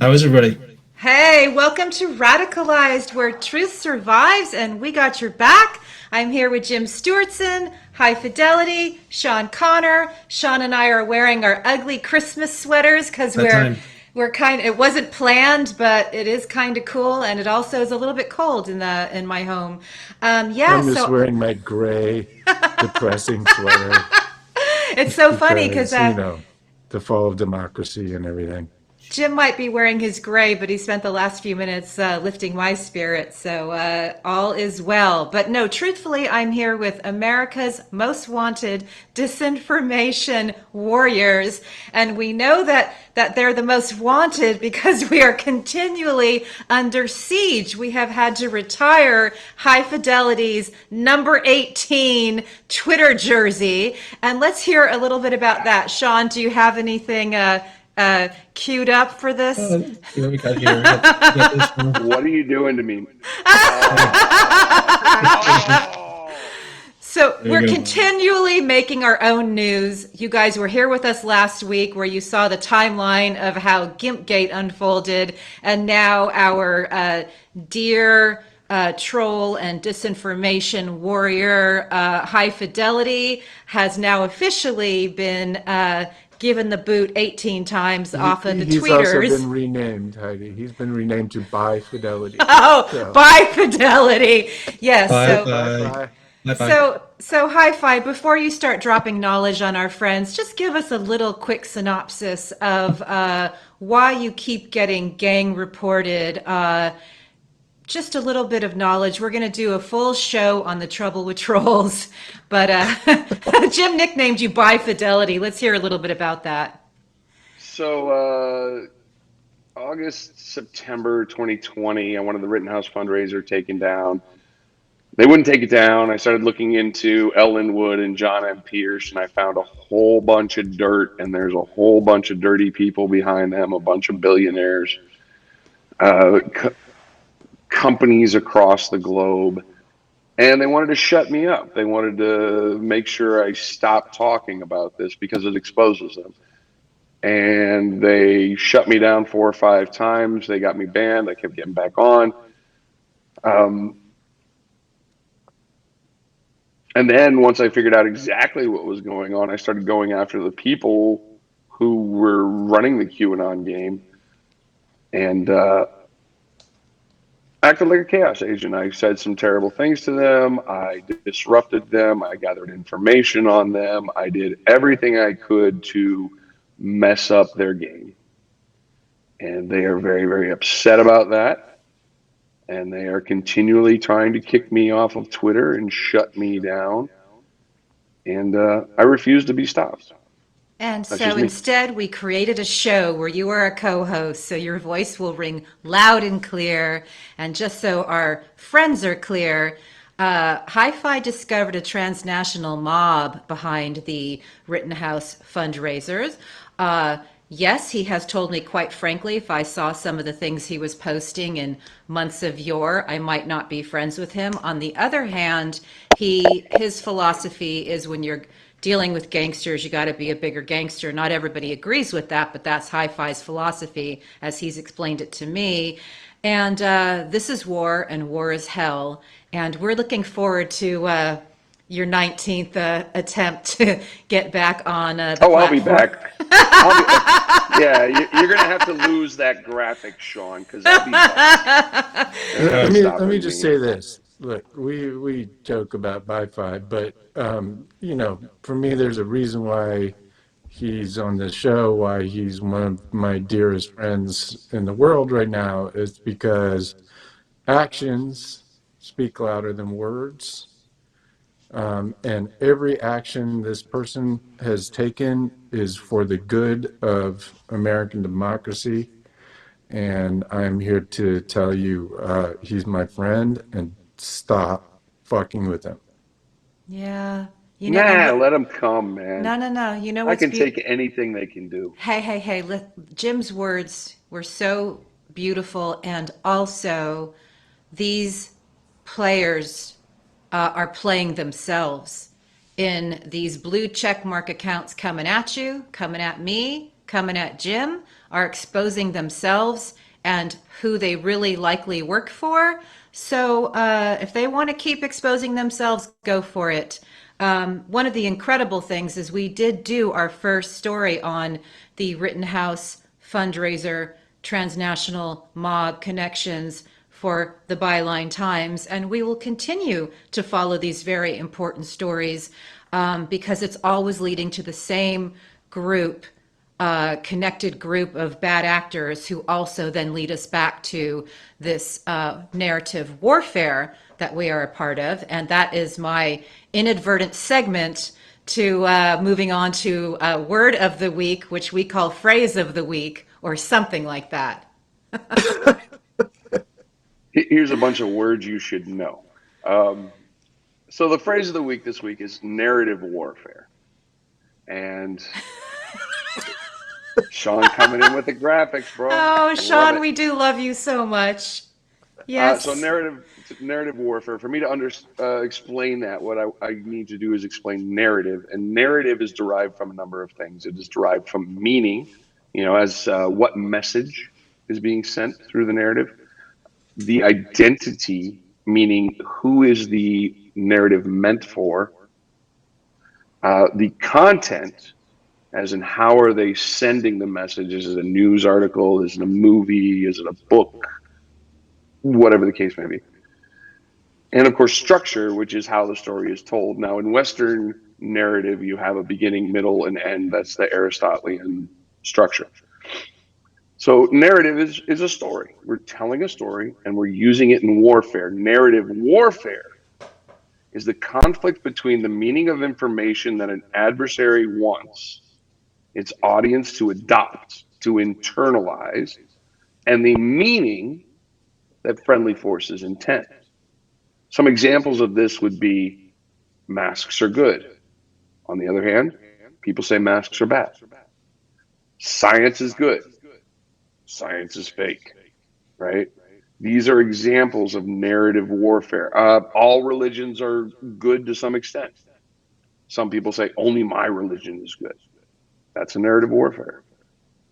How is everybody? Hey, welcome to Radicalized, where truth survives, and we got your back. I'm here with Jim Stewartson, High Fidelity, Sean Connor. Sean and I are wearing our ugly Christmas sweaters because That time. it wasn't planned, but it is kind of cool, and it also is a little bit cold in my home. Yeah, I'm just so wearing my gray, depressing sweater it's so funny because because, the fall of democracy and everything. Jim might be wearing his gray, but he spent the last few minutes lifting my spirit, so all is well. But no, truthfully, I'm here with America's most wanted disinformation warriors, and we know that they're the most wanted because we are continually under siege. We have had to retire High Fidelity's number 18 Twitter jersey, and let's hear a little bit about that. Sean, do you have anything queued up for this? See what we got here. We got this one. What are you doing to me? Oh. So There we're you go. continually making our own news. You guys were here with us last week where you saw the timeline of how Gimpgate unfolded, and now our dear troll and disinformation warrior, High Fidelity, has now officially been given the boot 18 times off of the He's also tweeters. been renamed, Heidi. He's been renamed to By Fidelity. Oh, So, by Fidelity. Yes. Bye So bye. Bye bye. So Hi-Fi, before you start dropping knowledge on our friends, just give us a little quick synopsis of why you keep getting gang reported. Just a little bit of knowledge. We're going to do a full show on the trouble with trolls, but Jim nicknamed you by Fidelity. Let's hear a little bit about that. So, September 2020, I wanted the Rittenhouse fundraiser taken down. They wouldn't take it down. I started looking into Ellen Wood and John M. Pierce, and I found a whole bunch of dirt, and there's a whole bunch of dirty people behind them, a bunch of billionaires, companies across the globe. And they wanted to shut me up. They wanted to make sure I stopped talking about this because it exposes them. And they shut me down 4 or 5 times. They got me banned. I kept getting back on. And then once I figured out exactly what was going on, I started going after the people who were running the QAnon game and acted like a chaos agent. I said some terrible things to them. I disrupted them. I gathered information on them. I did everything I could to mess up their game. And they are very, very upset about that. And they are continually trying to kick me off of Twitter and shut me down. And I refuse to be stopped. And That's so just me. instead, we created a show where you are a co-host, so your voice will ring loud and clear. And just so our friends are clear, Hi-Fi discovered a transnational mob behind the Rittenhouse fundraisers. Yes, he has told me, quite frankly, if I saw some of the things he was posting in months of yore, I might not be friends with him. On the other hand, his philosophy is when you're dealing with gangsters, you got to be a bigger gangster. Not everybody agrees with that, but that's Hi-Fi's philosophy as he's explained it to me. And this is war, and war is hell. And we're looking forward to your 19th attempt to get back on the Oh, I'll be platform. back. Yeah, you're going to have to lose that graphic, Sean, because I'll be back. There's no let me stopping just me. say this. Look, we joke about Bi-Fi, but, for me, there's a reason why he's on the show, why he's one of my dearest friends in the world right now, is because actions speak louder than words. And every action this person has taken is for the good of American democracy. And I'm here to tell you, he's my friend, and stop fucking with him. Yeah. You know, and Nah, what? let them come, man. No. You know I what's can beautiful? take anything they can do. Hey. Jim's words were so beautiful. And also, these players are playing themselves in these blue check mark accounts coming at you, coming at me, coming at Jim are exposing themselves and who they really likely work for. So if they want to keep exposing themselves, go for it. One of the incredible things is we did do our first story on the Rittenhouse fundraiser, transnational mob connections for the Byline Times, and we will continue to follow these very important stories because it's always leading to the same group, connected group of bad actors who also then lead us back to this narrative warfare that we are a part of. And that is my inadvertent segment to moving on to word of the week, which we call phrase of the week or something like that. Here's a bunch of words you should know. So the phrase of the week this week is narrative warfare. And Sean coming in with the graphics, bro. Oh, Sean, we do love you so much. Yes. So narrative warfare. For me to explain that, what I need to do is explain narrative. And narrative is derived from a number of things. It is derived from meaning, as what message is being sent through the narrative. The identity, meaning who is the narrative meant for. The content, as in how are they sending the message? Is it a news article? Is it a movie? Is it a book? Whatever the case may be. And of course, structure, which is how the story is told. Now, in Western narrative, you have a beginning, middle, and end. That's the Aristotelian structure. So narrative is a story. We're telling a story and we're using it in warfare. Narrative warfare is the conflict between the meaning of information that an adversary wants its audience to adopt, to internalize, and the meaning that friendly forces intend. Some examples of this would be masks are good. On the other hand, people say masks are bad. Science is good. Science is fake, right? These are examples of narrative warfare. All religions are good to some extent. Some people say only my religion is good. That's a narrative warfare.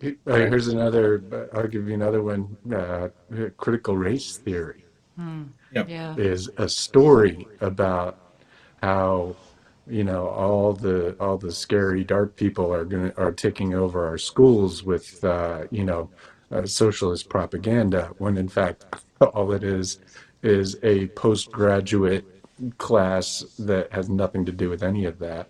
Here's another, I'll give you another one. Critical race theory is a story about how all the scary dark people are taking over our schools with socialist propaganda, when in fact all it is a postgraduate class that has nothing to do with any of that.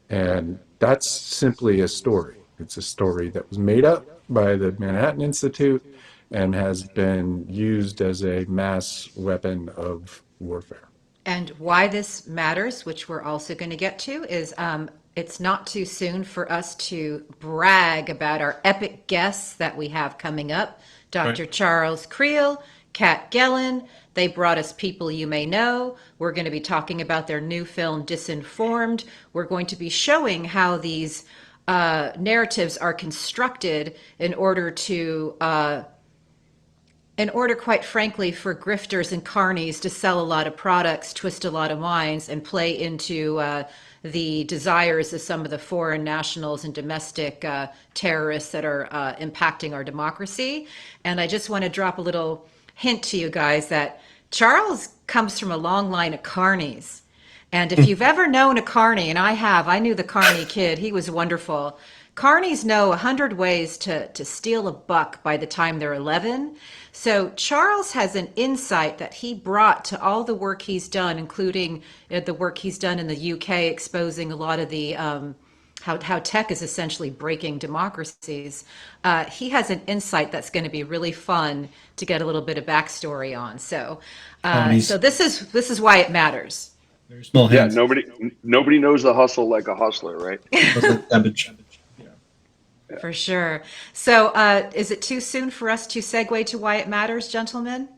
And that's simply a story. It's a story that was made up by the Manhattan Institute and has been used as a mass weapon of warfare. And why this matters, which we're also going to get to, is it's not too soon for us to brag about our epic guests that we have coming up. Dr. Charles Kriel, Kat Gellen. They brought us people you may know. We're going to be talking about their new film, Disinformed. We're going to be showing how these narratives are constructed in order, quite frankly, for grifters and carnies to sell a lot of products, twist a lot of minds, and play into the desires of some of the foreign nationals and domestic terrorists that are impacting our democracy. And I just want to drop a little hint to you guys that Charles comes from a long line of carnies. And if you've ever known a carny, and I knew the carny kid, he was wonderful. Carnies know 100 ways to steal a buck by the time they're 11. So Charles has an insight that he brought to all the work he's done, including the work he's done in the UK, exposing a lot of the how tech is essentially breaking democracies. He has an insight that's going to be really fun to get a little bit of backstory on. So, so this is why it matters. Very small hands. Yeah, nobody knows the hustle like a hustler, right? For sure. So is it too soon for us to segue to why it matters, gentlemen?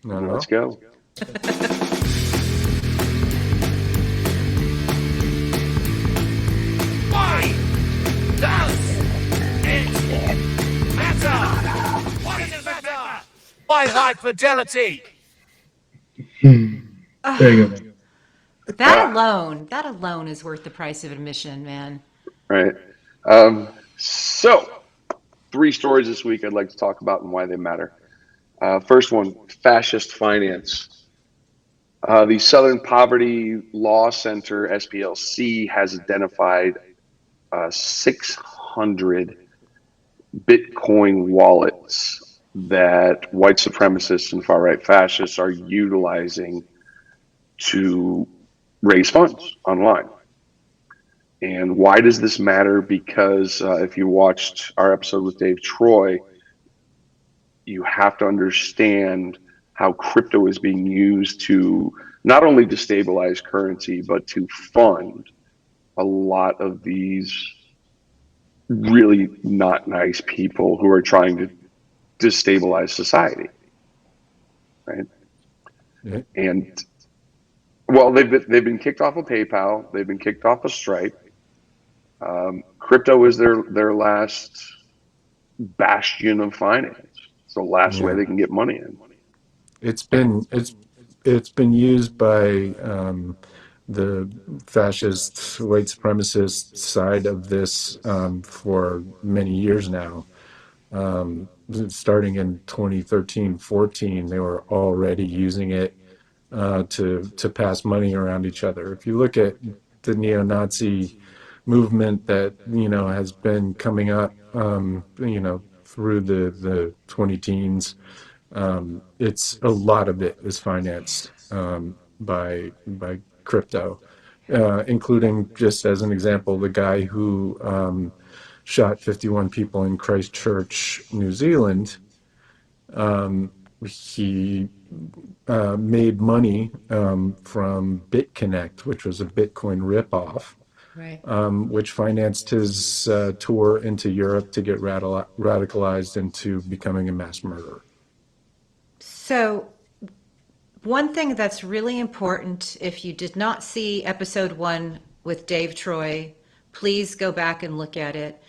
No. Let's go. Why does it matter? Why does it matter? Why high fidelity? There you go. That alone is worth the price of admission, man. Right. So, 3 stories this week I'd like to talk about and why they matter. First one, fascist finance. The Southern Poverty Law Center, SPLC, has identified 600 Bitcoin wallets that white supremacists and far-right fascists are utilizing to raise funds online. And why does this matter? Because if you watched our episode with Dave Troy, you have to understand how crypto is being used to not only destabilize currency, but to fund a lot of these really not nice people who are trying to destabilize society, right? Yeah. And well, they've been kicked off of PayPal, they've been kicked off of Stripe. Crypto is their last bastion of finance. It's the last way Yeah. they can get money in. It's been used by the fascist white supremacist side of this for many years now. Starting in 2013-14, they were already using it to pass money around each other. If you look at the neo-Nazi movement that has been coming up, through the 20 teens, it's a lot of it is financed by crypto, including, just as an example, the guy who shot 51 people in Christchurch, New Zealand. He made money from BitConnect, which was a Bitcoin ripoff, Right. which financed his tour into Europe to get radicalized into becoming a mass murderer. So, one thing that's really important, if you did not see episode 1 with Dave Troy, please go back and look at it.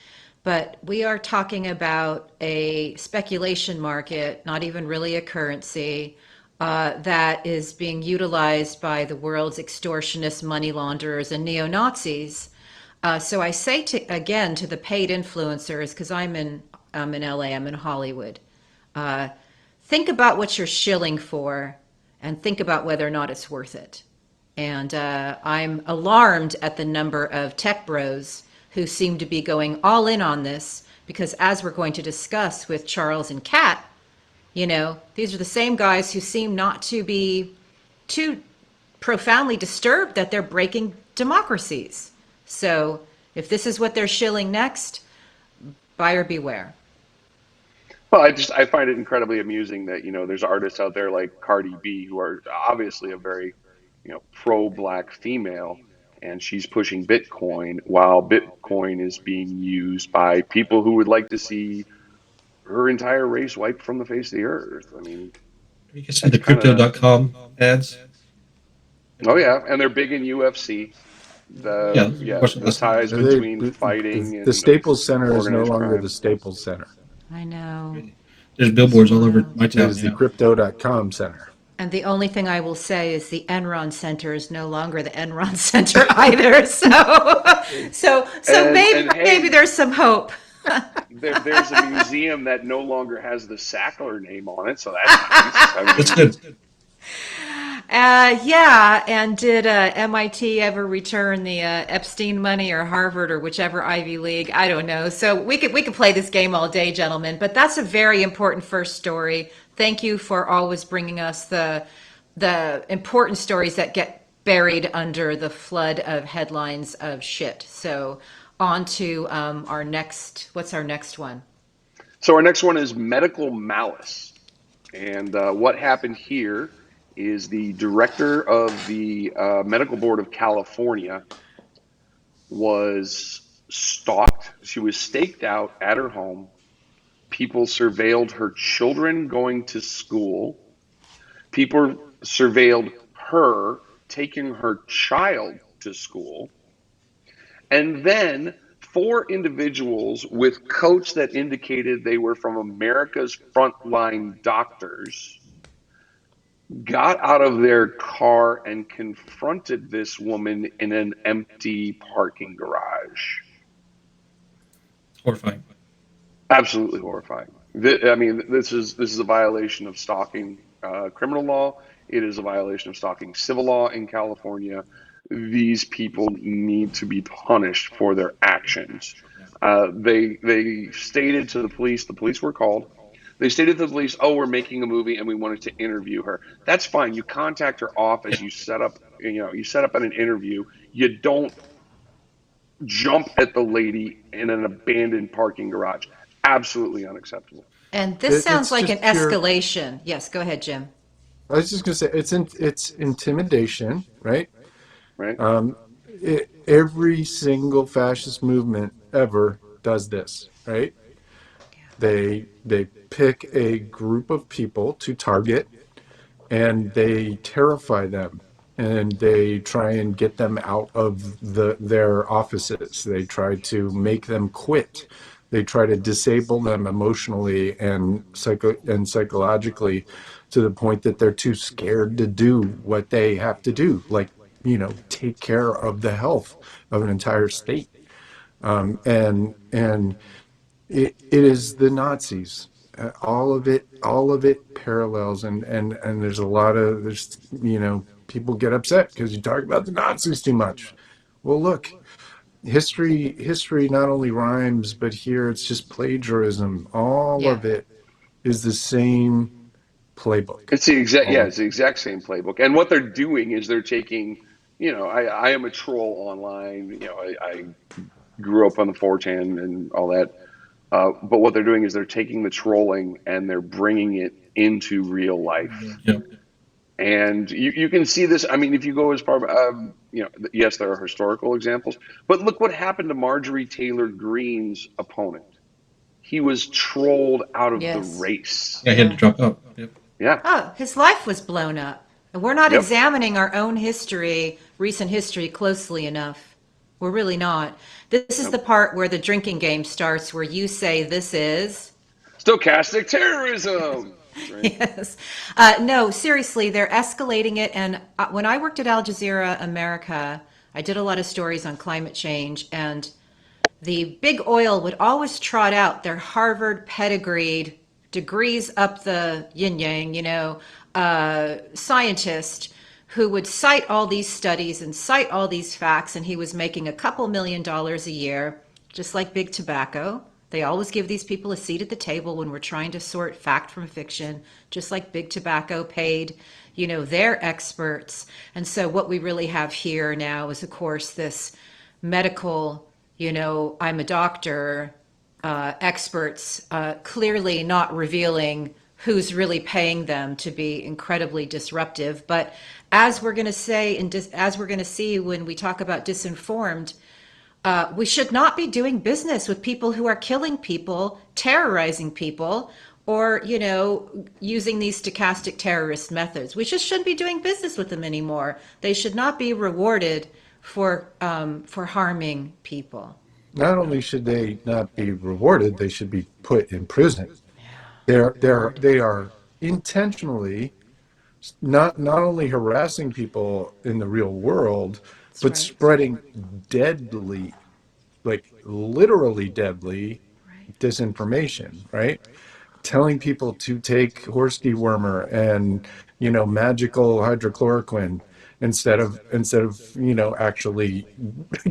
But we are talking about a speculation market, not even really a currency, that is being utilized by the world's extortionists, money launderers, and neo-Nazis. So I say again to the paid influencers, because I'm in LA, I'm in Hollywood. Think about what you're shilling for, and think about whether or not it's worth it. And I'm alarmed at the number of tech bros who seem to be going all in on this, because as we're going to discuss with Charles and Kat, these are the same guys who seem not to be too profoundly disturbed that they're breaking democracies. So if this is what they're shilling next, buyer beware. Well, I find it incredibly amusing that there's artists out there like Cardi B who are obviously a very pro-black female, and she's pushing Bitcoin while Bitcoin is being used by people who would like to see her entire race wiped from the face of the earth. I mean, You can see that's the kind of crypto.com ads. oh yeah, and they're big in UFC. Yeah, watching The last night. ties between fighting The and Staples Center is no organized longer the crime. Staples Center. I know. There's It's billboards all over wild. my It town. is the Yeah. Crypto.com Center. And the only thing I will say is the Enron Center is no longer the Enron Center either. So And maybe hey, there's some hope. there's a museum that no longer has the Sackler name on it, so that's nice. I That's mean, good. Yeah. And did MIT ever return the Epstein money, or Harvard, or whichever Ivy League? I don't know. So we could play this game all day, gentlemen. But that's a very important first story. Thank you for always bringing us the important stories that get buried under the flood of headlines of shit. So on to our next. What's our next one? so our next one is medical malice. And what happened here is the director of the Medical Board of California was stalked. She was staked out at her home. People surveilled her children going to school. People surveilled her taking her child to school. And then 4 individuals with coats that indicated they were from America's frontline doctors got out of their car and confronted this woman in an empty parking garage. horrifying. Absolutely horrifying. I mean, this is a violation of stalking criminal law. It is a violation of stalking civil law in California. These people need to be punished for their actions. They stated to the police. The police were called. They stated to the police, "Oh, we're making a movie and we wanted to interview her." That's fine. You contact her office. You set up. You set up an interview. You don't jump at the lady in an abandoned parking garage. Absolutely unacceptable. And this sounds It's like an just pure. escalation. Yes, go ahead, Jim. I was just gonna say it's intimidation, right? Right? Every single fascist movement ever does this, right? They pick a group of people to target, and they terrify them, and they try and get them out of their offices. They try to make them quit. They try to disable them emotionally and psychologically, to the point that they're too scared to do what they have to do, like, take care of the health of an entire state. And it is the Nazis. All of it parallels, and there's people get upset because you talk about the Nazis too much. Well, look, history not only rhymes, but here it's just plagiarism. All Yeah. of it is the same playbook. It's the exact same playbook. And what they're doing is they're taking, I am a troll online. I grew up on the 4chan and all that. But what they're doing is they're taking the trolling and they're bringing it into real life. Yeah. And you can see this. I mean, if you go as far, yes, there are historical examples, but look what happened to Marjorie Taylor Greene's opponent. He was trolled out of the Yes. race. Yeah, he had to drop out. Yep. Yeah. Oh, his life was blown up. And we're not Yep. examining our own history, recent history, closely enough. We're really not. This is the part where the drinking game starts, where you say this is. Stochastic terrorism. Right? Yes. No, seriously, they're escalating it. And when I worked at Al Jazeera America, I did a lot of stories on climate change. And the big oil would always trot out their Harvard pedigreed, degrees up the yin yang, scientist who would cite all these studies and cite all these facts. And he was making a couple $1 million a year, just like big tobacco. They always give these people a seat at the table when we're trying to sort fact from fiction, just like big tobacco paid, their experts. And so what we really have here now is, of course, this medical, I'm a doctor, experts clearly not revealing who's really paying them to be incredibly disruptive. But as we're going to say, and as we're going to see when we talk about disinformed, we should not be doing business with people who are killing people, terrorizing people, or, using these stochastic terrorist methods. We just shouldn't be doing business with them anymore. They should not be rewarded for harming people. Not only should they not be rewarded, they should be put in prison. They are intentionally not only harassing people in the real world, but right. spreading deadly, like literally deadly disinformation, right? Telling people to take horse dewormer and magical hydrochloroquine instead of actually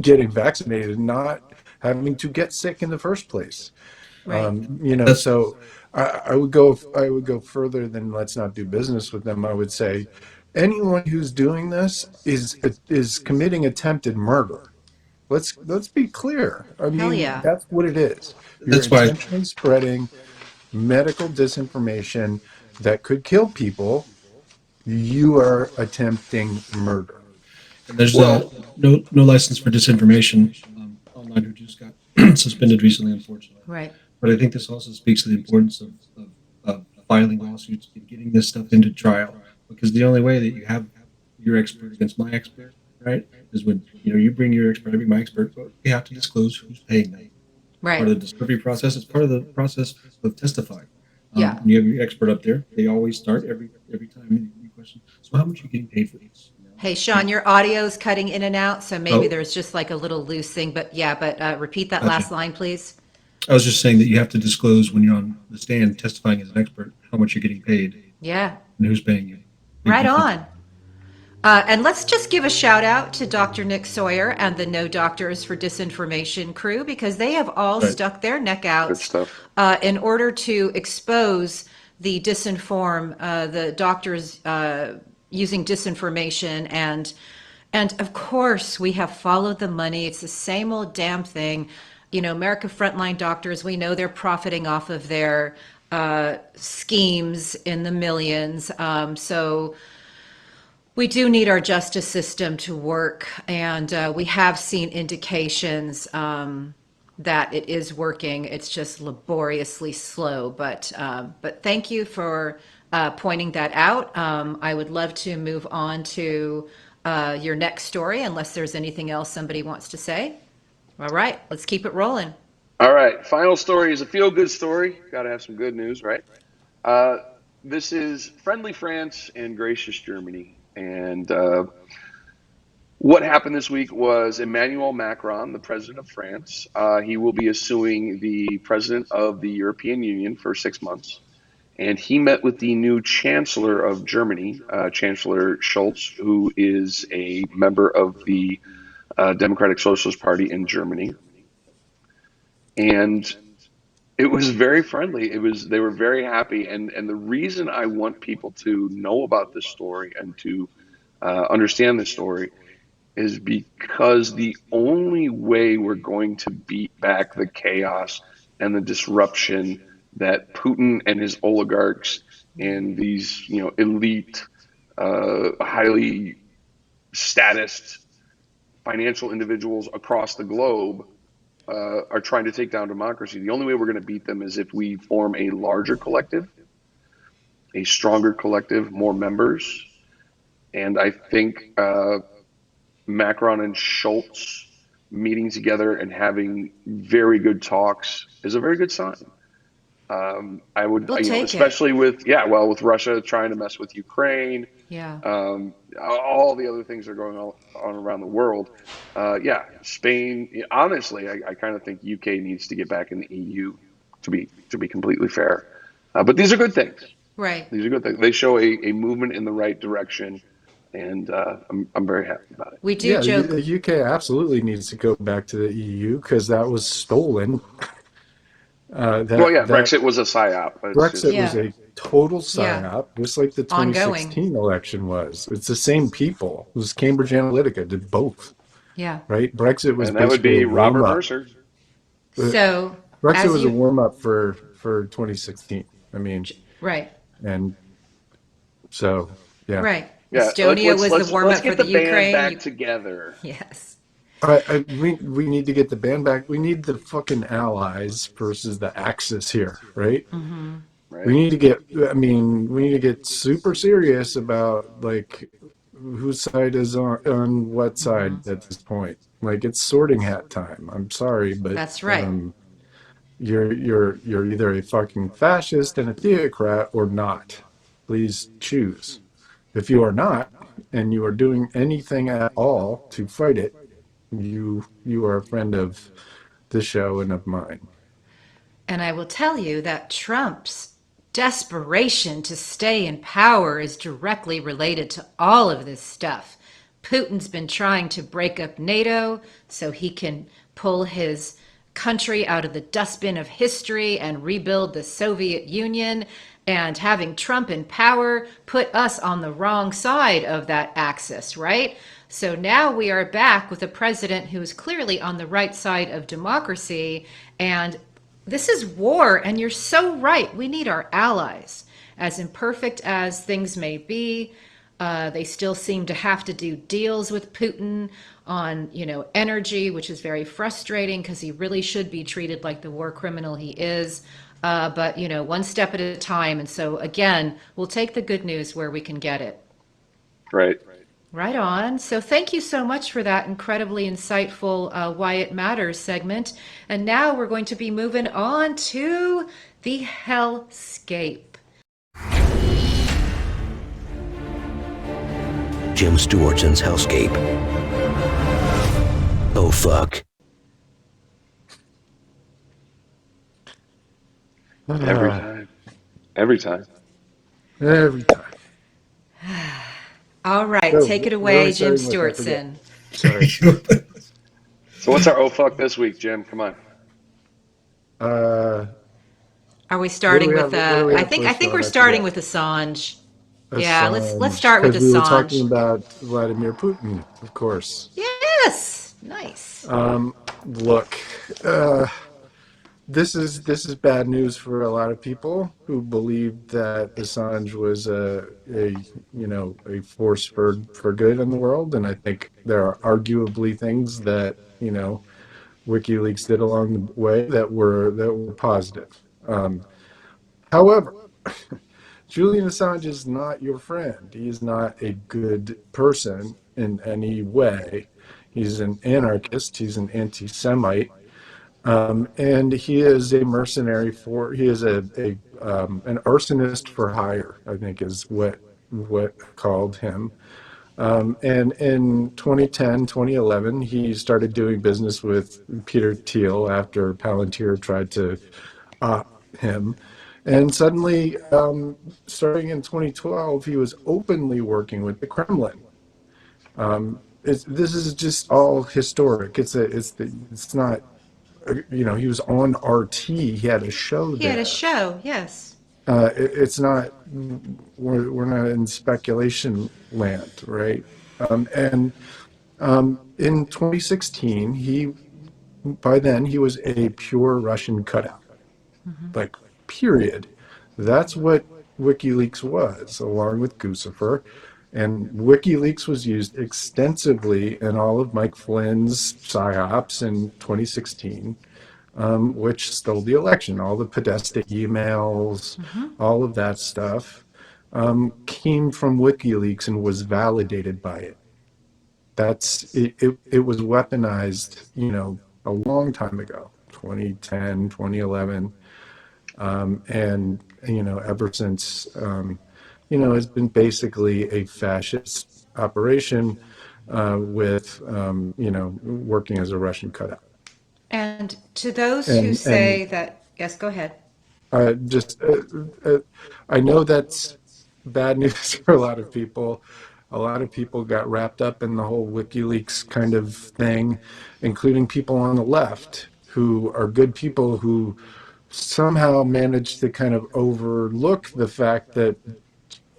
getting vaccinated and not having to get sick in the first place. Right. So I would go further than let's not do business with them. I would say anyone who's doing this is committing attempted murder. Let's be clear. I Hell mean, yeah. that's what it is. You're That's why- intentionally spreading medical disinformation that could kill people. You are attempting murder. And there's Well- no license for disinformation online, who just got suspended recently, unfortunately. Right. But I think this also speaks to the importance of filing lawsuits and getting this stuff into trial, because the only way that you have your expert against my expert, right, is when you bring your expert, I bring my expert, but you have to disclose who's paying them. Right. Part of the discovery process. It's part of the process of testifying. Yeah. When you have your expert up there, they always start every time you question. So how much are you getting paid for this? Hey, Sean, your audio's cutting in and out, so maybe Oh. there's just like a little loose thing. But repeat that Gotcha. last line, please. I was just saying that you have to disclose when you're on the stand testifying as an expert how much you're getting paid Yeah. and who's paying you. Right on. And let's just give a shout out to Dr. Nick Sawyer and the No Doctors for Disinformation crew, because they have all Right. stuck their neck out Good stuff. in order to expose the the doctors using disinformation. And of course, we have followed the money. It's the same old damn thing. You know, America Frontline Doctors, we know they're profiting off of their schemes in the millions. So we do need our justice system to work, and we have seen indications that it is working. It's just laboriously slow, but thank you for pointing that out. I would love to move on to your next story, unless there's anything else somebody wants to say. All right, let's keep it rolling. All right. Final story is a feel-good story. Got to have some good news, right? This is friendly France and gracious Germany. And what happened this week was Emmanuel Macron, the president of France, he will be suing the president of the European Union for 6 months. And he met with the new chancellor of Germany, Chancellor Scholz, who is a member of the Democratic Socialist Party in Germany. And it was very friendly. They were very happy. And the reason I want people to know about this story and to understand this story is because the only way we're going to beat back the chaos and the disruption that Putin and his oligarchs and these, elite, highly statused financial individuals across the globe are trying to take down democracy. The only way we're going to beat them is if we form a larger collective, a stronger collective, more members. And I think Macron and Scholz meeting together and having very good talks is a very good sign. I would, We'll take especially with Russia trying to mess with Ukraine, Yeah. all the other things that are going on around the world. Spain. Honestly, I kind of think UK needs to get back in the EU. To be completely fair, but these are good things. Right. These are good things. They show a movement in the right direction, and I'm very happy about it. We do Yeah, joke. the UK absolutely needs to go back to the EU because that was stolen. Brexit was a psyop. Brexit was Yeah. a total Yeah. psyop, just like the Ongoing. 2016 election was. It's the same people. It was Cambridge Analytica did both, Yeah. right? Brexit was And that would basically be a Robert warm-up. Mercer. So Brexit as was a you warm-up for 2016. I mean, right. and so yeah. Right. Yeah, Estonia was the warm let's up for get the the band Ukraine. back together. Yes. We need to get the band back. We need the fucking allies versus the Axis here, right? Right. We need to get super serious about like whose side is on what side at this point. Like it's sorting hat time. I'm sorry, but That's right. You're either a fucking fascist and a theocrat or not. Please choose. If you are not, and you are doing anything at all to fight it, you are a friend of the show and of mine. And I will tell you that Trump's desperation to stay in power is directly related to all of this stuff. Putin's been trying to break up NATO so he can pull his country out of the dustbin of history and rebuild the Soviet Union. And having Trump in power put us on the wrong side of that axis, right? So now we are back with a president who is clearly on the right side of democracy. And this is war, and you're so right. We need our allies. As imperfect as things may be, they still seem to have to do deals with Putin on, energy, which is very frustrating because he really should be treated like the war criminal he is. But, one step at a time. And so, again, we'll take the good news where we can get it. Right. Right on. So thank you so much for that incredibly insightful Why It Matters segment. And now we're going to be moving on to the Hellscape. Jim Stewartson's Hellscape. Oh, fuck. Every Ah, time. Every time. every time. All right, So, take it where are we away, Jim starting with? I forget. Stewartson. Sorry. So what's our oh fuck this week, Jim? Come on. Uh, Are we what do starting we with have? What do we I have think posted we're on? I starting forget. with Assange. Yeah, let's Assange, start with because we were talking Assange. about Vladimir Putin, of course. Yes. Nice. Look, this is bad news for a lot of people who believed that Assange was a force for good in the world, and I think there are arguably things that WikiLeaks did along the way that were positive. However, Julian Assange is not your friend. He is not a good person in any way. He's an anarchist. He's an anti-Semite. And he is a mercenary for. He is an arsonist for hire, I think, is what I called him. And in 2010, 2011, he started doing business with Peter Thiel after Palantir tried to opt him. And suddenly, starting in 2012, he was openly working with the Kremlin. This is just all historic. It's not, he was on RT. He had a show He had a there. show. Yes. It's not, we're not in speculation land, right? And in 2016, by then he was a pure Russian cutout, like, period. That's what WikiLeaks was, along with Guccifer. And WikiLeaks was used extensively in all of Mike Flynn's psyops in 2016, which stole the election. All the Podesta emails, all of that stuff came from WikiLeaks and was validated by it. It was weaponized, a long time ago, 2010, 2011. And ever since, it's been basically a fascist operation with working as a Russian cutout. And to those who And say that, yes, go ahead. just I know that's bad news for a lot of people. A lot of people got wrapped up in the whole WikiLeaks kind of thing, including people on the left who are good people who somehow managed to kind of overlook the fact that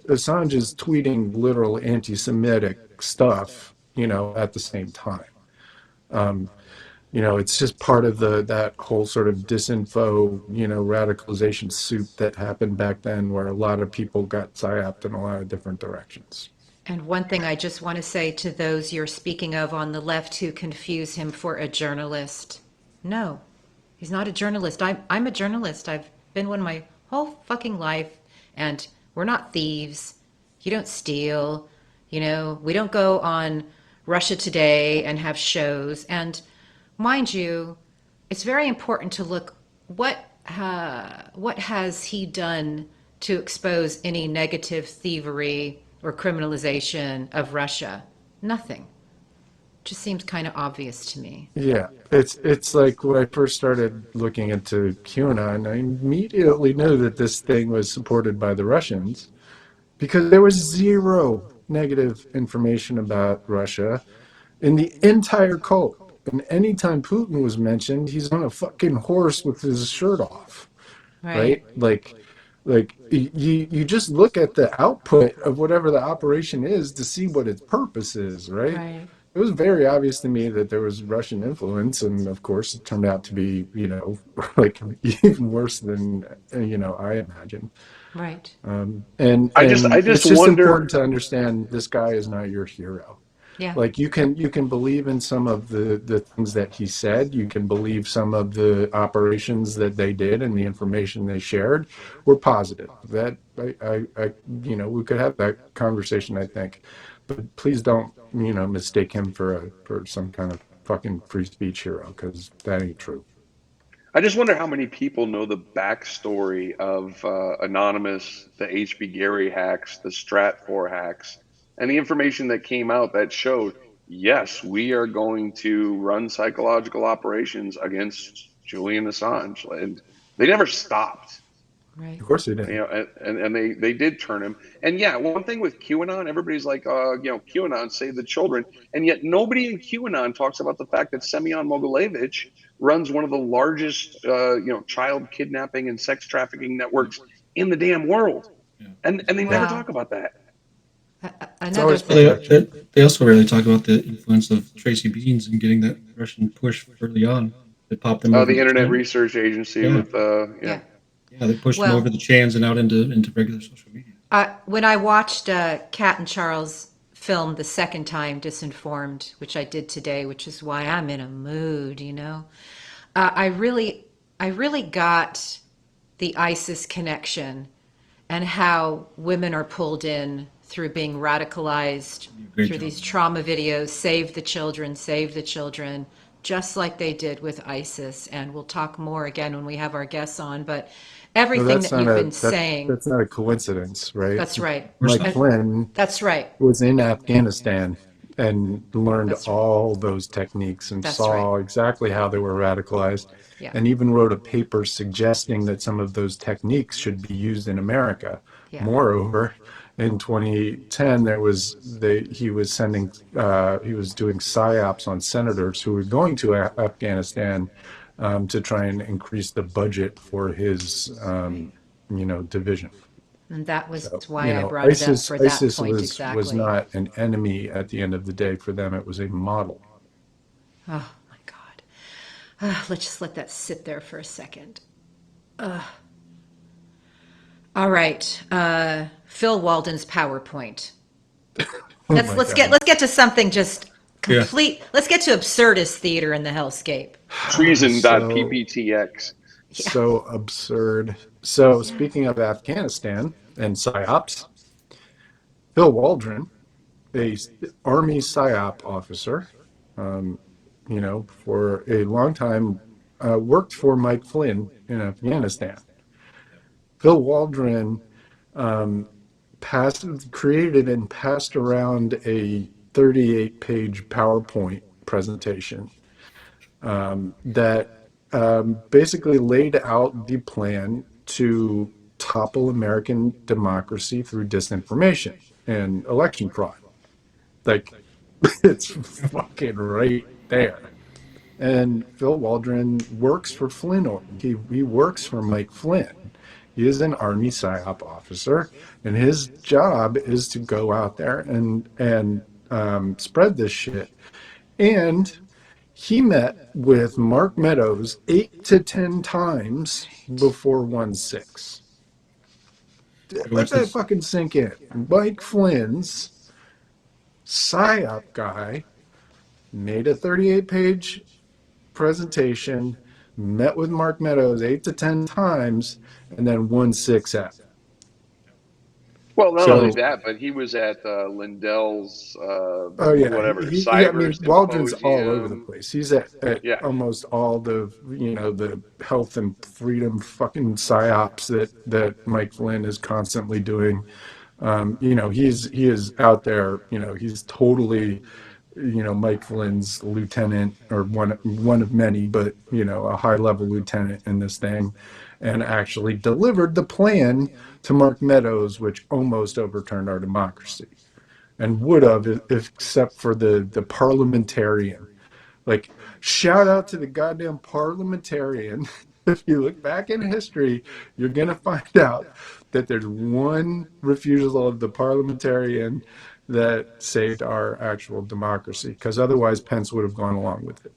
Assange is tweeting literal anti-Semitic stuff, at the same time. It's just part of that whole sort of disinfo, radicalization soup that happened back then, where a lot of people got psyoped in a lot of different directions. And one thing I just want to say to those you're speaking of on the left who confuse him for a journalist. No, he's not a journalist. I'm a journalist. I've been one my whole fucking life, and we're not thieves. You don't steal. We don't go on Russia Today and have shows. And mind you, it's very important to look what has he done to expose any negative thievery or criminalization of Russia? Nothing. Just seems kind of obvious to me. Yeah, it's like when I first started looking into QAnon, I immediately knew that this thing was supported by the Russians because there was zero negative information about Russia in the entire cult. And anytime Putin was mentioned, he's on a fucking horse with his shirt off, Right. right? Like you just look at the output of whatever the operation is to see what its purpose is, right? Right. It was very obvious to me that there was Russian influence, and of course, it turned out to be, like, even worse than I imagined. Right. And I it's just just important wonder. to understand this guy is not your hero. Yeah. Like, you can believe in some of the things that he said. You can believe some of the operations that they did and the information they shared were positive. That we could have that conversation, I think, but please don't mistake him for some kind of fucking free speech hero, because that ain't true. I just wonder how many people know the backstory of Anonymous, the HB Gary hacks, the Stratfor hacks, and the information that came out that showed, yes, we are going to run psychological operations against Julian Assange. And they never stopped. Right. Of course they did. You know, and they did turn him. And yeah, one thing with QAnon, everybody's like, you know, QAnon saved the children, and yet nobody in QAnon talks about the fact that Semyon Mogilevich runs one of the largest, you know, child kidnapping and sex trafficking networks in the damn world, Yeah. and they never Wow. talk about that. It's Another always thing. They also rarely talk about the influence of Tracy Beans and getting that Russian push early on that popped them over The the Internet chain. Research Agency Yeah, with, yeah. Yeah. yeah, they pushed them Well, over the chains and out into regular social media. when I watched Kat and Charles film the second time, Disinformed, which I did today, which is why I'm in a mood, you know, I really got the ISIS connection and how women are pulled in through being radicalized Great through job. these trauma videos, save the children, just like they did with ISIS. And we'll talk more again when we have our guests on, but no, everything that's that not you've a been saying, that's not a coincidence, right? that's right. Course Mike not. And Flynn that's right. was in Afghanistan and learned That's all those techniques and that's right. saw exactly how they were radicalized, Yeah. and even wrote a paper suggesting that some of those techniques should be used in America. Yeah. Moreover, in 2010, he was sending he was doing psyops on senators who were going to Afghanistan to try and increase the budget for his division. And that was So, why I brought it up for that ISIS point was exactly. not an enemy at the end of the day. For them, it was a model. Oh my God. Let's just let that sit there for a second. All right. Phil Walden's PowerPoint. Oh Let's my let's God. get to something just Yeah. complete. Let's get to absurdist theater in the hellscape. So Treason.pptx. Yeah. so absurd. So speaking of Afghanistan and psyops, Phil Waldron, a Army psyop officer, for a long time, worked for Mike Flynn in Afghanistan. Phil Waldron created and passed around a 38-page PowerPoint presentation that basically laid out the plan to topple American democracy through disinformation and election fraud. Like, it's fucking right there. And Phil Waldron works for Flynn. He works for Mike Flynn. He is an Army PSYOP officer, and his job is to go out there and spread this shit. And he met with Mark Meadows 8 to 10 times before 1/6. Let that fucking sink in. Mike Flynn's PSYOP guy made a 38-page presentation, met with Mark Meadows 8 to 10 times, and then 1/6 at. Well, not only So, that, but he was at Lindell's oh yeah, whatever I mean, cyber Waldron's all over the symposium. place. He's at Yeah. almost all the health and freedom fucking psyops that Mike Flynn is constantly doing. He is out there. He's totally, Mike Flynn's lieutenant, or one of many, but a high level lieutenant in this thing, and actually delivered the plan to Mark Meadows, which almost overturned our democracy, and would have except for the parliamentarian. Like, shout out to the goddamn parliamentarian. If you look back in history, you're going to find out that there's one refusal of the parliamentarian that saved our actual democracy, because otherwise Pence would have gone along with it.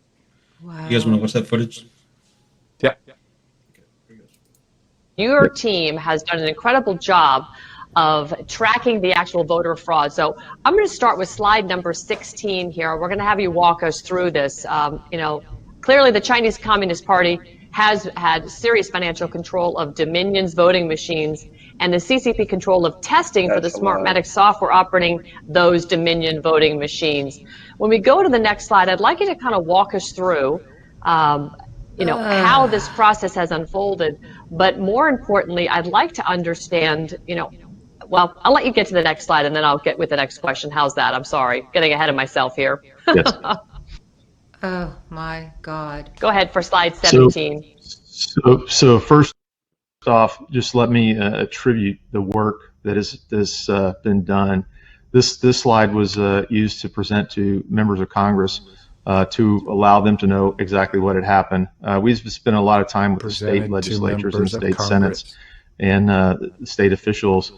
Wow. You guys want to watch that footage? Yeah. Your team has done an incredible job of tracking the actual voter fraud. So I'm going to start with slide number 16 here. We're going to have you walk us through this. Clearly the Chinese Communist Party has had serious financial control of Dominion's voting machines, and the CCP control of testing for the That's a lie. Smartmatic software operating those Dominion voting machines. When we go to the next slide, I'd like you to kind of walk us through how this process has unfolded. But more importantly, I'd like to understand, well, I'll let you get to the next slide and then I'll get with the next question. How's that? I'm sorry, getting ahead of myself here. Yes. Oh my God. Go ahead for slide 17. So first, off, just let me attribute the work that has been done. This slide was used to present to members of Congress to allow them to know exactly what had happened. We've spent a lot of time with the state legislatures and the state senates and state officials,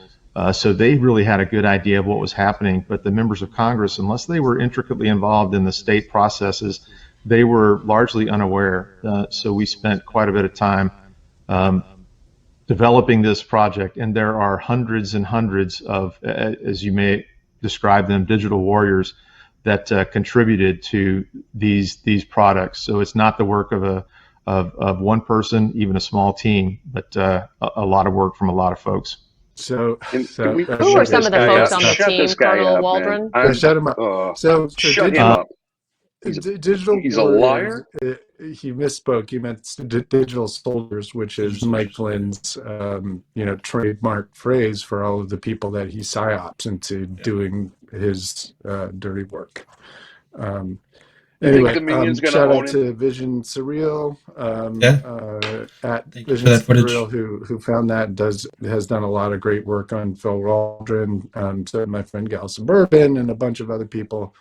so they really had a good idea of what was happening. But the members of Congress, unless they were intricately involved in the state processes, they were largely unaware. So we spent quite a bit of time developing this project, and there are hundreds and hundreds of, as you may describe them, digital warriors that contributed to these products. So it's not the work of one person, even a small team, but a lot of work from a lot of folks. So, who are some of the folks on the team, Colonel Waldron? Shut him up. So shut him up. Digital he's a warriors, liar. He misspoke. He meant digital soldiers, which is Mike Flynn's, trademark phrase for all of the people that he psyops into doing his dirty work. Anyway, shout out to Vision Surreal, at Vision Surreal, who found that, has done a lot of great work on Phil Waldron, so my friend Gal Suburban and a bunch of other people.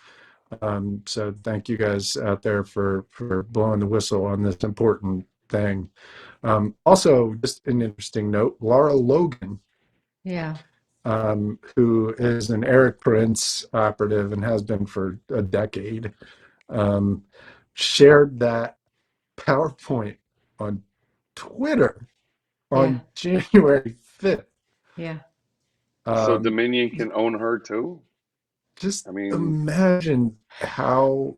So thank you guys out there for blowing the whistle on this important thing. Also, just an interesting note, Laura Logan, who is an Eric Prince operative and has been for a decade, shared that PowerPoint on Twitter on January 5th. Yeah. So Dominion can own her too? Just imagine how,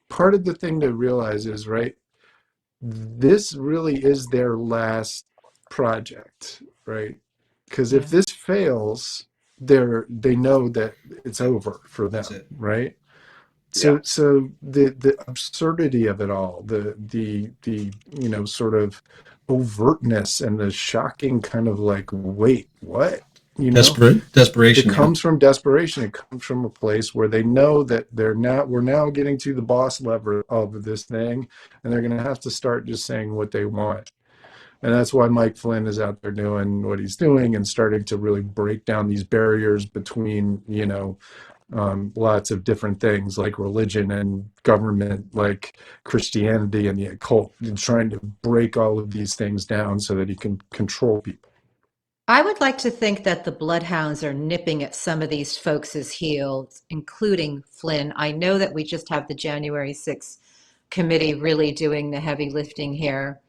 part of the thing to realize is, right, this really is their last project, right? Because if this fails, they know that it's over for them, right? So the absurdity of it all, the sort of overtness and the shocking kind of like, wait, what? Desperation. It comes from desperation. It comes from a place where they know that we're now getting to the boss lever of this thing, and they're going to have to start just saying what they want. And that's why Mike Flynn is out there doing what he's doing and starting to really break down these barriers between, lots of different things like religion and government, like Christianity and the occult, and trying to break all of these things down so that he can control people. I would like to think that the bloodhounds are nipping at some of these folks' heels, including Flynn. I know that we just have the January 6th committee really doing the heavy lifting here.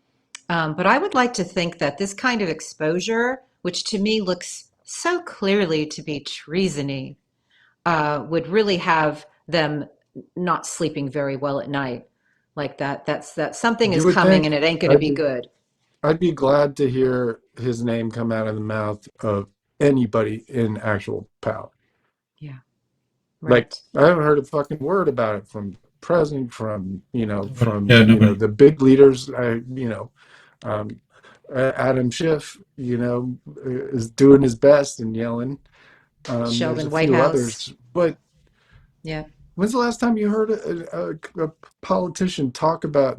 But I would like to think that this kind of exposure, which to me looks so clearly to be treasony, would really have them not sleeping very well at night. Like that something is coming and it ain't going to be good. I'd be glad to hear his name come out of the mouth of anybody in actual power. Yeah. Right. Like, I haven't heard a fucking word about it from the president, from the big leaders. Adam Schiff, is doing his best and yelling. Sheldon Whitehouse. Others, but when's the last time you heard a politician talk about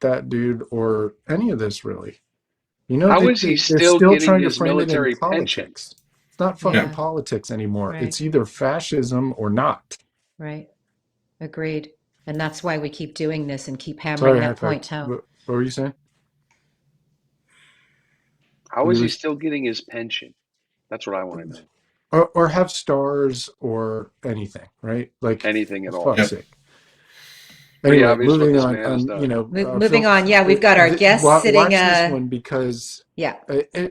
that dude or any of this, really? How is he still getting his military pension? It's not fucking politics anymore. Right. It's either fascism or not. Right. Agreed. And that's why we keep doing this and keep hammering that point home. What were you saying? How is he still getting his pension? That's what I want to know. Or have stars or anything, right? Like anything at all. Sake. Anyway, moving on. Moving on. Yeah, we've got our guest sitting. Watch this one because yeah.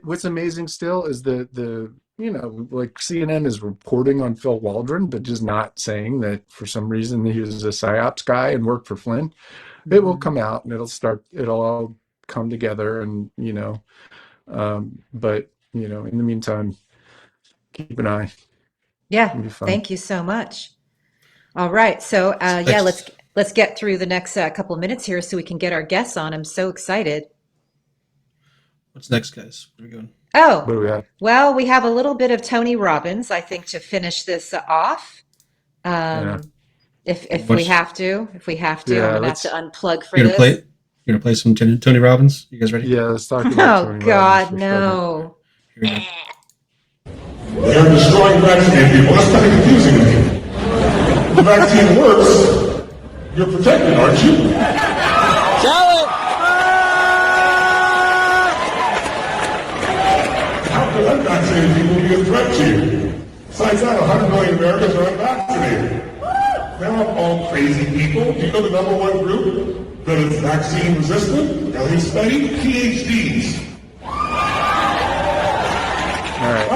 What's amazing still is the like CNN is reporting on Phil Waldron, but just not saying that for some reason he was a psyops guy and worked for Flynn. Mm-hmm. It will come out and it'll all come together, and but in the meantime, keep an eye. Yeah. Thank you so much. All right. So let's get through the next couple of minutes here so we can get our guests on. I'm so excited. What's next, guys? Where are we going? Oh, what do we have? Well, we have a little bit of Tony Robbins, I think, to finish this off. If we have to, I'm going to have to unplug for this. Play it? You're gonna play some Tony Robbins? You guys ready? Yeah, let's talk about Oh, Tony Robbins God, for a second. no. Here we go. They're destroying vaccine people. That's kind of confusing to me. If the vaccine works, you're protected, aren't you? How could unvaccinated people be a threat to you? Besides that, 100 million Americans are unvaccinated. They're not all crazy people. Do you know the number one group that is vaccine resistant? At least studied? PhDs. All right.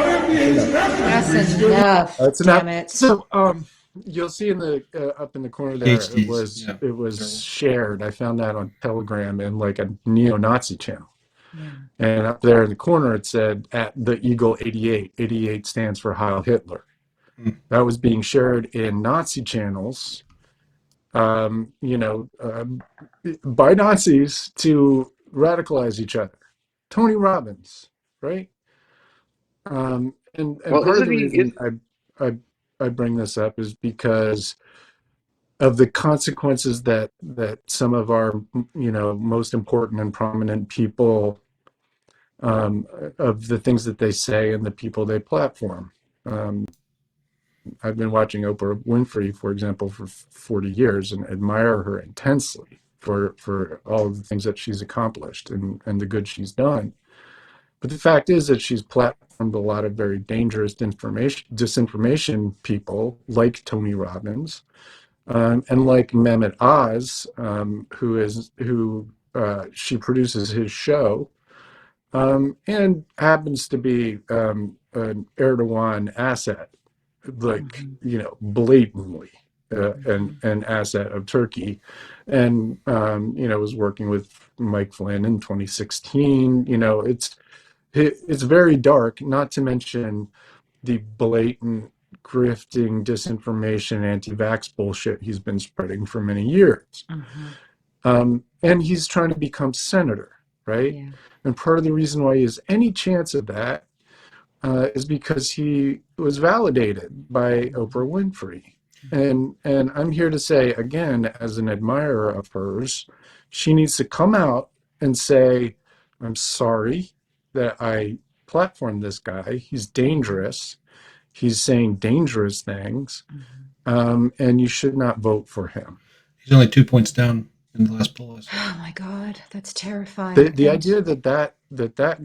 That's enough. That's Damn enough. it. So, you'll see in the up in the corner there, PhDs, it was shared. I found that on Telegram in like a neo-Nazi channel. Yeah. And up there in the corner, it said at the Eagle 88. 88 stands for Heil Hitler. That was being shared in Nazi channels, by Nazis to radicalize each other. Tony Robbins, right? And Well, part of isn't the he? reason I bring this up is because of the consequences that some of our most important and prominent people, of the things that they say and the people they platform. I've been watching Oprah Winfrey, for example, for 40 years and admire her intensely for all of the things that she's accomplished and the good she's done. But the fact is that she's platformed a lot of very dangerous disinformation people like Tony Robbins, and like Mehmet Oz, who she produces his show, and happens to be an Erdogan asset, like blatantly an asset of Turkey, and was working with Mike Flynn in 2016. It's very dark, not to mention the blatant grifting, disinformation, anti-vax bullshit he's been spreading for many years. And he's trying to become senator, right? Yeah. And part of the reason why he has any chance of that is because he was validated by Oprah Winfrey. And I'm here to say, again, as an admirer of hers, she needs to come out and say, I'm sorry that I platformed this guy. He's dangerous. He's saying dangerous things. And you should not vote for him. He's only 2 points down in the last poll. Oh, my God. That's terrifying. The idea that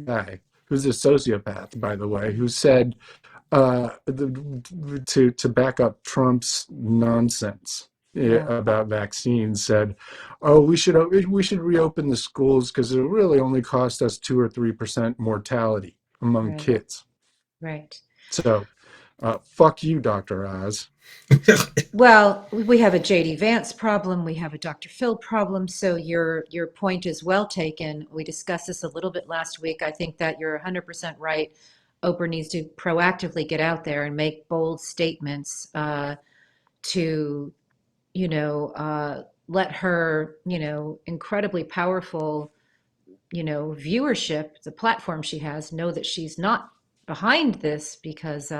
guy, who's a sociopath, by the way, who said to back up Trump's nonsense about vaccines, said, "Oh, we should reopen the schools because it really only cost us 2 or 3% mortality among kids." Right. So, fuck you, Dr. Oz. Well, we have a JD Vance problem. We have a Dr. Phil problem. So your point is well taken. We discussed this a little bit last week. I think that you're 100% right. Oprah needs to proactively get out there and make bold statements to, let her, incredibly powerful, viewership, the platform she has, know that she's not behind this because,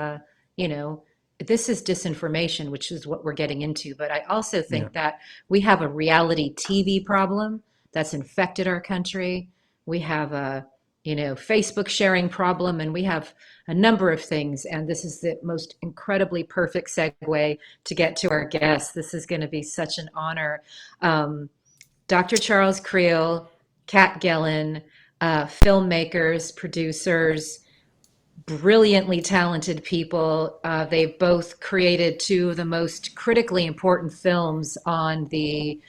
this is disinformation, which is what we're getting into. But I also think that we have a reality TV problem that's infected our country. We have a, Facebook sharing problem, and we have a number of things. And this is the most incredibly perfect segue to get to our guest. This is going to be such an honor. Dr. Charles Kriel, Kat Gellen, filmmakers, producers, brilliantly talented people. They've both created two of the most critically important films on the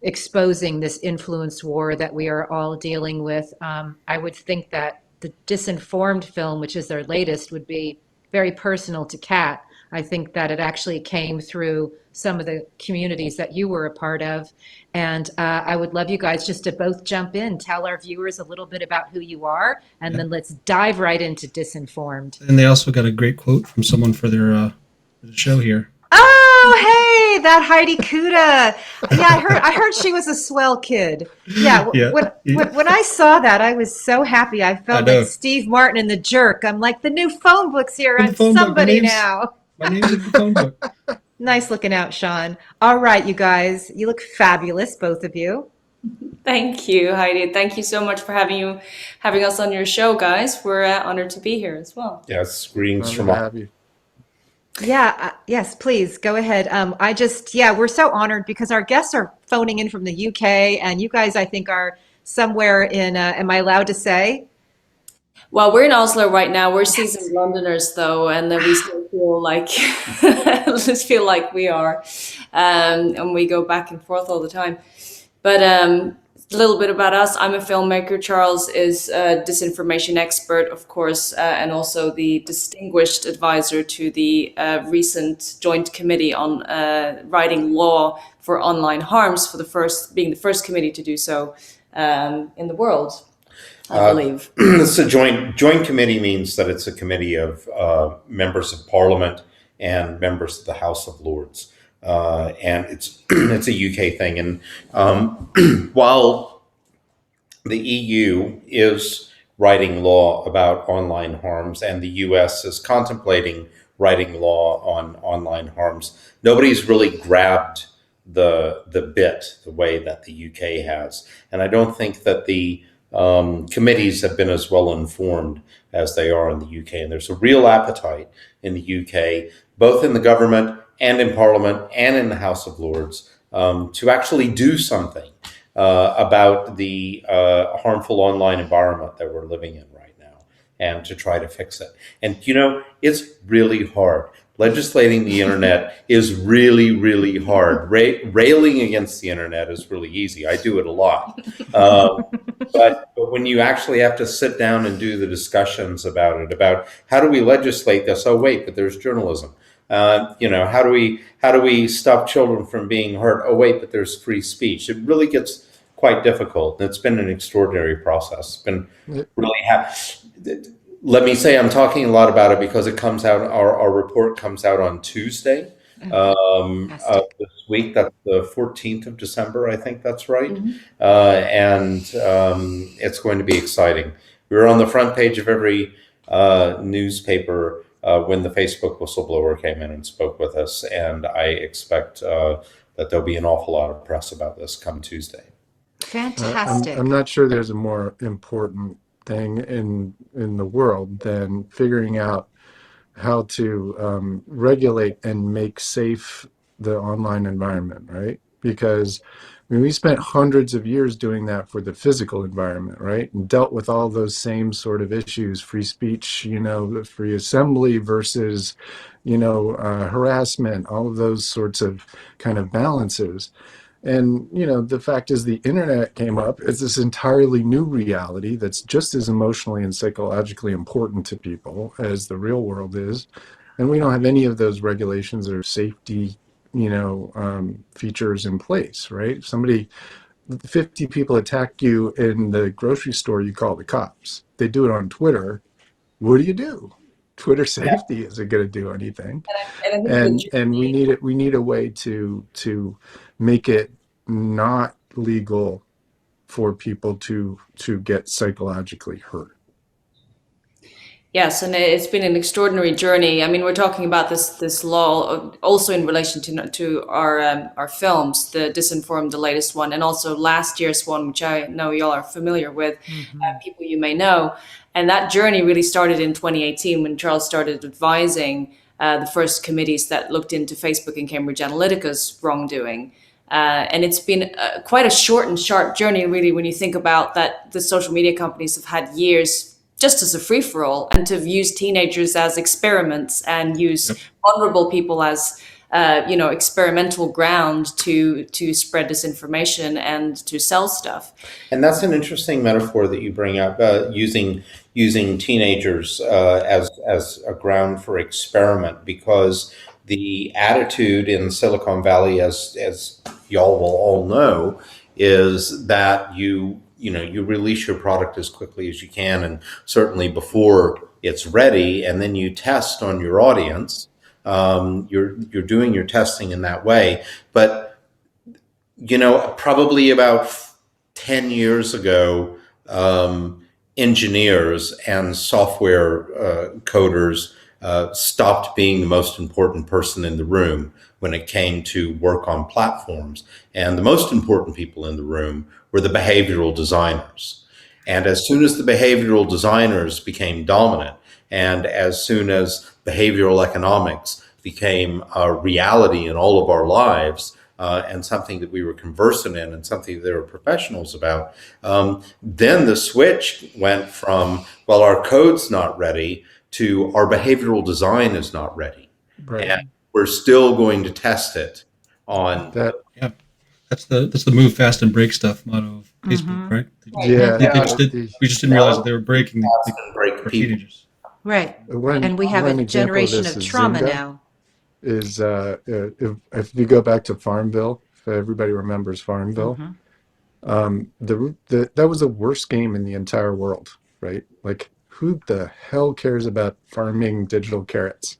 exposing this influence war that we are all dealing with. I would think that the Disinformed film, which is their latest, would be very personal to Kat. I think that it actually came through some of the communities that you were a part of. And I would love you guys just to both jump in, tell our viewers a little bit about who you are, and then let's dive right into Disinformed. And they also got a great quote from someone for their the show here. Oh, hey, that Heidi Cuda. Yeah, I heard she was a swell kid. Yeah, when I saw that, I was so happy. I felt like Steve Martin in The Jerk. I'm like, the new phone book's here. I'm somebody now. My name's in the phone book. Nice looking out, Sean. All right, you guys. You look fabulous, both of you. Thank you, Heidi. Thank you so much for having us on your show, guys. We're honored to be here as well. Yes, greetings Honored from to all. have you. Yeah, yes, please go ahead. Yeah, we're so honored because our guests are phoning in from the UK, and you guys, I think, are somewhere in, am I allowed to say? Well, we're in Oslo right now. We're Yes. seasoned Londoners, though, and then we still feel like just feel like we are, and we go back and forth all the time. But a little bit about us. I'm a filmmaker. Charles is a disinformation expert, of course, and also the distinguished advisor to the recent joint committee on writing law for online harms, for being the first committee to do so in the world, I believe. It's a joint committee means that it's a committee of members of Parliament and members of the House of Lords, and it's it's a UK thing. And while the EU is writing law about online harms, and the US is contemplating writing law on online harms, nobody's really grabbed the bit the way that the UK has. And I don't think that the committees have been as well informed as they are in the UK. And there's a real appetite in the UK, both in the government and in Parliament and in the House of Lords, to actually do something about the harmful online environment that we're living in right now, and to try to fix it. And, it's really hard. Legislating the internet is really, really hard. Railing against the internet is really easy. I do it a lot. But when you actually have to sit down and do the discussions about it, about how do we legislate this? Oh, wait, but there's journalism. How do we stop children from being hurt? Oh, wait, but there's free speech. It really gets quite difficult. It's been an extraordinary process. It's been really let me say I'm talking a lot about it because it comes out. Our report comes out on Tuesday of this week. That's the 14th of December, I think that's right. And it's going to be exciting. We were on the front page of every newspaper when the Facebook whistleblower came in and spoke with us, and I expect that there'll be an awful lot of press about this come Tuesday. Fantastic. I'm not sure there's a more important thing in the world than figuring out how to regulate and make safe the online environment, right? Because we spent hundreds of years doing that for the physical environment, right? And dealt with all those same sort of issues, free speech, free assembly versus, harassment, all of those sorts of kind of balances. And, the fact is the internet came up as this entirely new reality that's just as emotionally and psychologically important to people as the real world is. And we don't have any of those regulations or safety, features in place, right? If 50 people attack you in the grocery store, you call the cops. They do it on Twitter. What do? Twitter safety isn't going to do anything. And we need a way to make it not legal for people to get psychologically hurt. Yes, and it's been an extraordinary journey. I mean, we're talking about this law also in relation to our films, the Disinformed, the latest one, and also last year's one, which I know y'all are familiar with, people you may know. And that journey really started in 2018 when Charles started advising the first committees that looked into Facebook and Cambridge Analytica's wrongdoing. And it's been quite a short and sharp journey, really, when you think about that the social media companies have had years just as a free-for-all, and to use teenagers as experiments and use vulnerable people as experimental ground to spread disinformation and to sell stuff. And that's an interesting metaphor that you bring up, using teenagers as a ground for experiment, because the attitude in Silicon Valley, as y'all will all know, is that you release your product as quickly as you can, and certainly before it's ready, and then you test on your audience. You're doing your testing in that way. But probably about 10 years ago, engineers and software coders stopped being the most important person in the room when it came to work on platforms. And the most important people in the room were the behavioral designers. And as soon as the behavioral designers became dominant, and as soon as behavioral economics became a reality in all of our lives, and something that we were conversant in and something that they were professionals about, then the switch went from, well, our code's not ready, to our behavioral design is not ready. Right. And we're still going to test it on That. Yeah, that's the move fast and break stuff motto of Facebook, right? Yeah. We just didn't realize that they were breaking the break people. teenagers. Right. One, And we have one a example generation this of is trauma Zynga. now. Is if you go back to Farmville, if everybody remembers Farmville, that was the worst game in the entire world, right? Like, who the hell cares about farming digital carrots?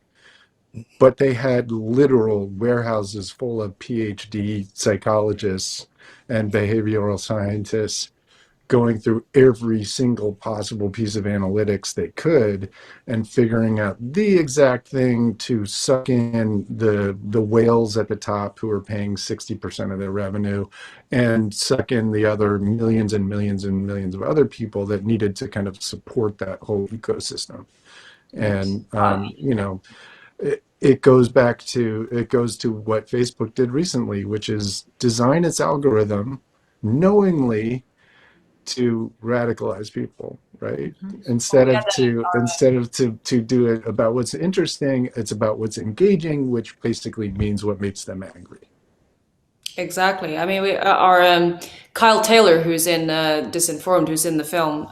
But they had literal warehouses full of PhD psychologists and behavioral scientists going through every single possible piece of analytics they could and figuring out the exact thing to suck in the whales at the top who are paying 60% of their revenue and suck in the other millions and millions and millions of other people that needed to kind of support that whole ecosystem. And, it goes to what Facebook did recently, which is design its algorithm knowingly to radicalize people, right? Instead of to do it about what's interesting, it's about what's engaging, which basically means what makes them angry. Exactly. I mean, our Kyle Taylor, who's in Disinformed, who's in the film,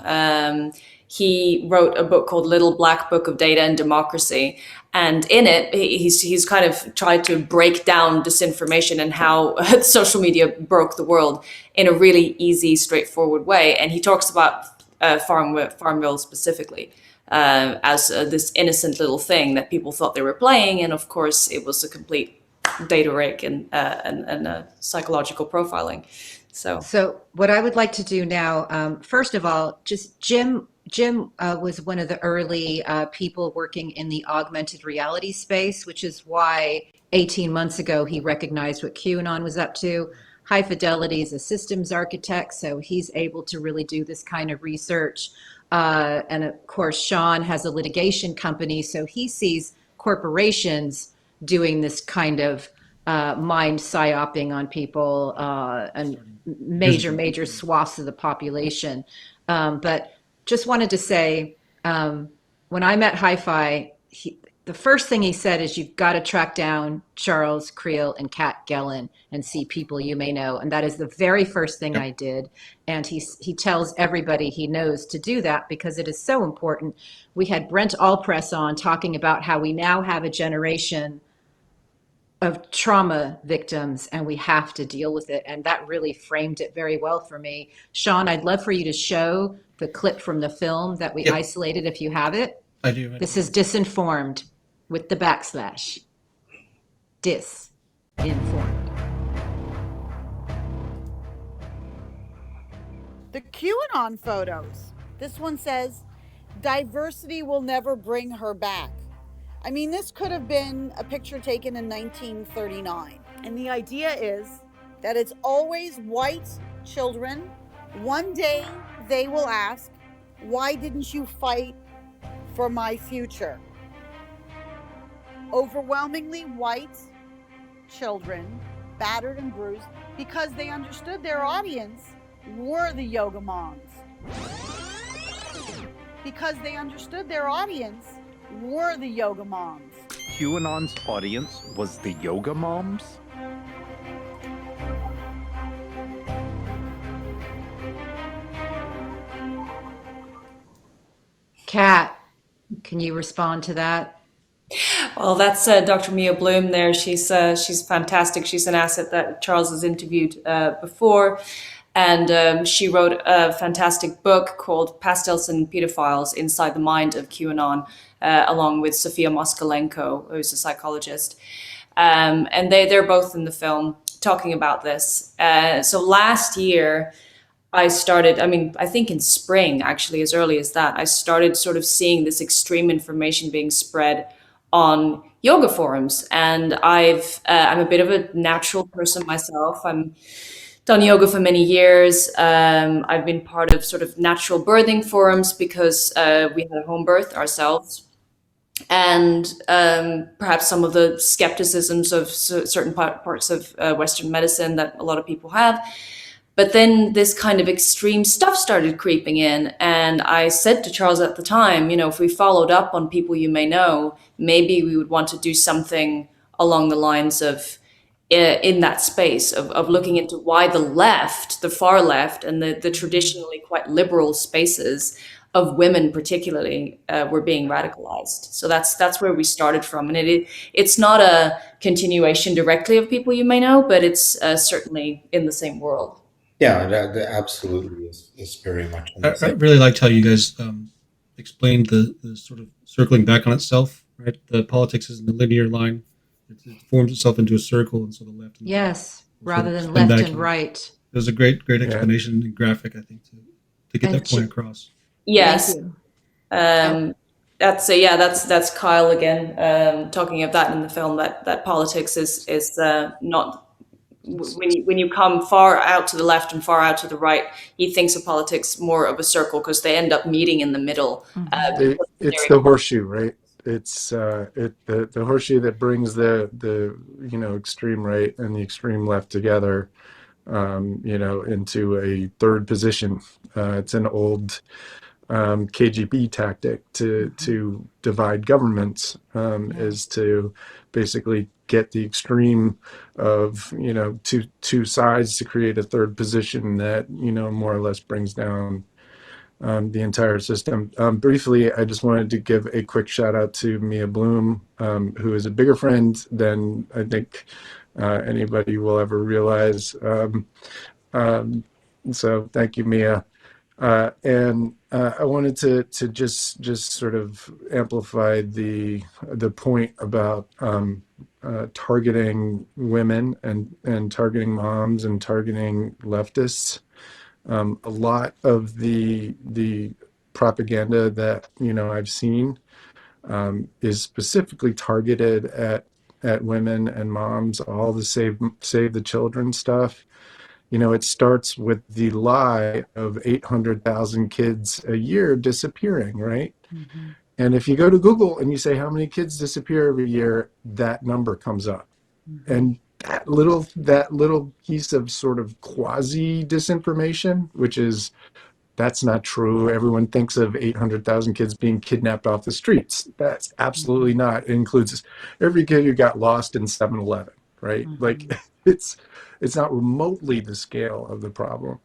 he wrote a book called Little Black Book of Data and Democracy. And in it, he's kind of tried to break down disinformation and how social media broke the world in a really easy, straightforward way. And he talks about Farmville specifically as this innocent little thing that people thought they were playing. And of course, it was a complete data rake and psychological profiling. So what I would like to do now, first of all, just Jim was one of the early people working in the augmented reality space, which is why 18 months ago he recognized what QAnon was up to. High Fidelity is a systems architect, so he's able to really do this kind of research. And of course, Sean has a litigation company, so he sees corporations doing this kind of mind psyoping on people and major swaths of the population. But just wanted to say, when I met HiFi, the first thing he said is, you've got to track down Charles Kriel and Kat Gellen and see people you may know. And that is the very first thing I did. And he tells everybody he knows to do that because it is so important. We had Brent Allpress on talking about how we now have a generation of trauma victims and we have to deal with it. And that really framed it very well for me. Sean, I'd love for you to show the clip from the film that we isolated if you have it. I do. This is Disinformed with the backslash. Disinformed. The QAnon photos. This one says, diversity will never bring her back. I mean, this could have been a picture taken in 1939. And the idea is that it's always white children. One day they will ask, why didn't you fight for my future? Overwhelmingly white children, battered and bruised, because they understood their audience were the yoga moms. Because they understood their audience were the yoga moms. QAnon's audience was the yoga moms? Kat, can you respond to that? Well, that's Dr. Mia Bloom there. She's fantastic. She's an asset that Charles has interviewed before. And she wrote a fantastic book called Pastels and Pedophiles Inside the Mind of QAnon, along with Sofia Moskalenko, who's a psychologist. And they're both in the film talking about this. So last year, I started, I think in spring, actually, as early as that, I started sort of seeing this extreme information being spread on yoga forums. And I'm a bit of a natural person myself. I'm done yoga for many years. I've been part of sort of natural birthing forums because we had a home birth ourselves. And perhaps some of the skepticisms of certain parts of Western medicine that a lot of people have. But then this kind of extreme stuff started creeping in. And I said to Charles at the time, if we followed up on people you may know, maybe we would want to do something along the lines of in that space of looking into why the far left, and the traditionally quite liberal spaces of women particularly were being radicalized. So that's where we started from. And it's not a continuation directly of people you may know, but it's certainly in the same world. Yeah, that absolutely is very much. I really liked how you guys explained the sort of circling back on itself, right? The politics isn't a linear line. It forms itself into a circle, and so the left and the Yes, right rather sort of than spin left back and in. right. It was a great explanation and graphic, I think, to get And that point across. Yes. Thank you. That's Kyle again, talking of that in the film, that politics is not, when you come far out to the left and far out to the right, he thinks of politics more of a circle because they end up meeting in the middle. It's the horseshoe, right? It's the horseshoe that brings the extreme right and the extreme left together, into a third position. It's an old KGB tactic to divide governments, is to basically get the extreme of two sides to create a third position that more or less brings down the entire system. Briefly, I just wanted to give a quick shout out to Mia Bloom, who is a bigger friend than I think anybody will ever realize. So thank you, Mia. And I wanted to just sort of amplify the point about targeting women and targeting moms and targeting leftists. A lot of the propaganda that I've seen is specifically targeted at women and moms. All the save the children stuff. It starts with the lie of 800,000 kids a year disappearing, right? Mm-hmm. And if you go to Google and you say how many kids disappear every year, that number comes up. Mm-hmm. And that little piece of sort of quasi disinformation, which is that's not true. Everyone thinks of 800,000 kids being kidnapped off the streets. That's absolutely not. It includes every kid who got lost in 7-Eleven, right? Mm-hmm. Like it's not remotely the scale of the problem.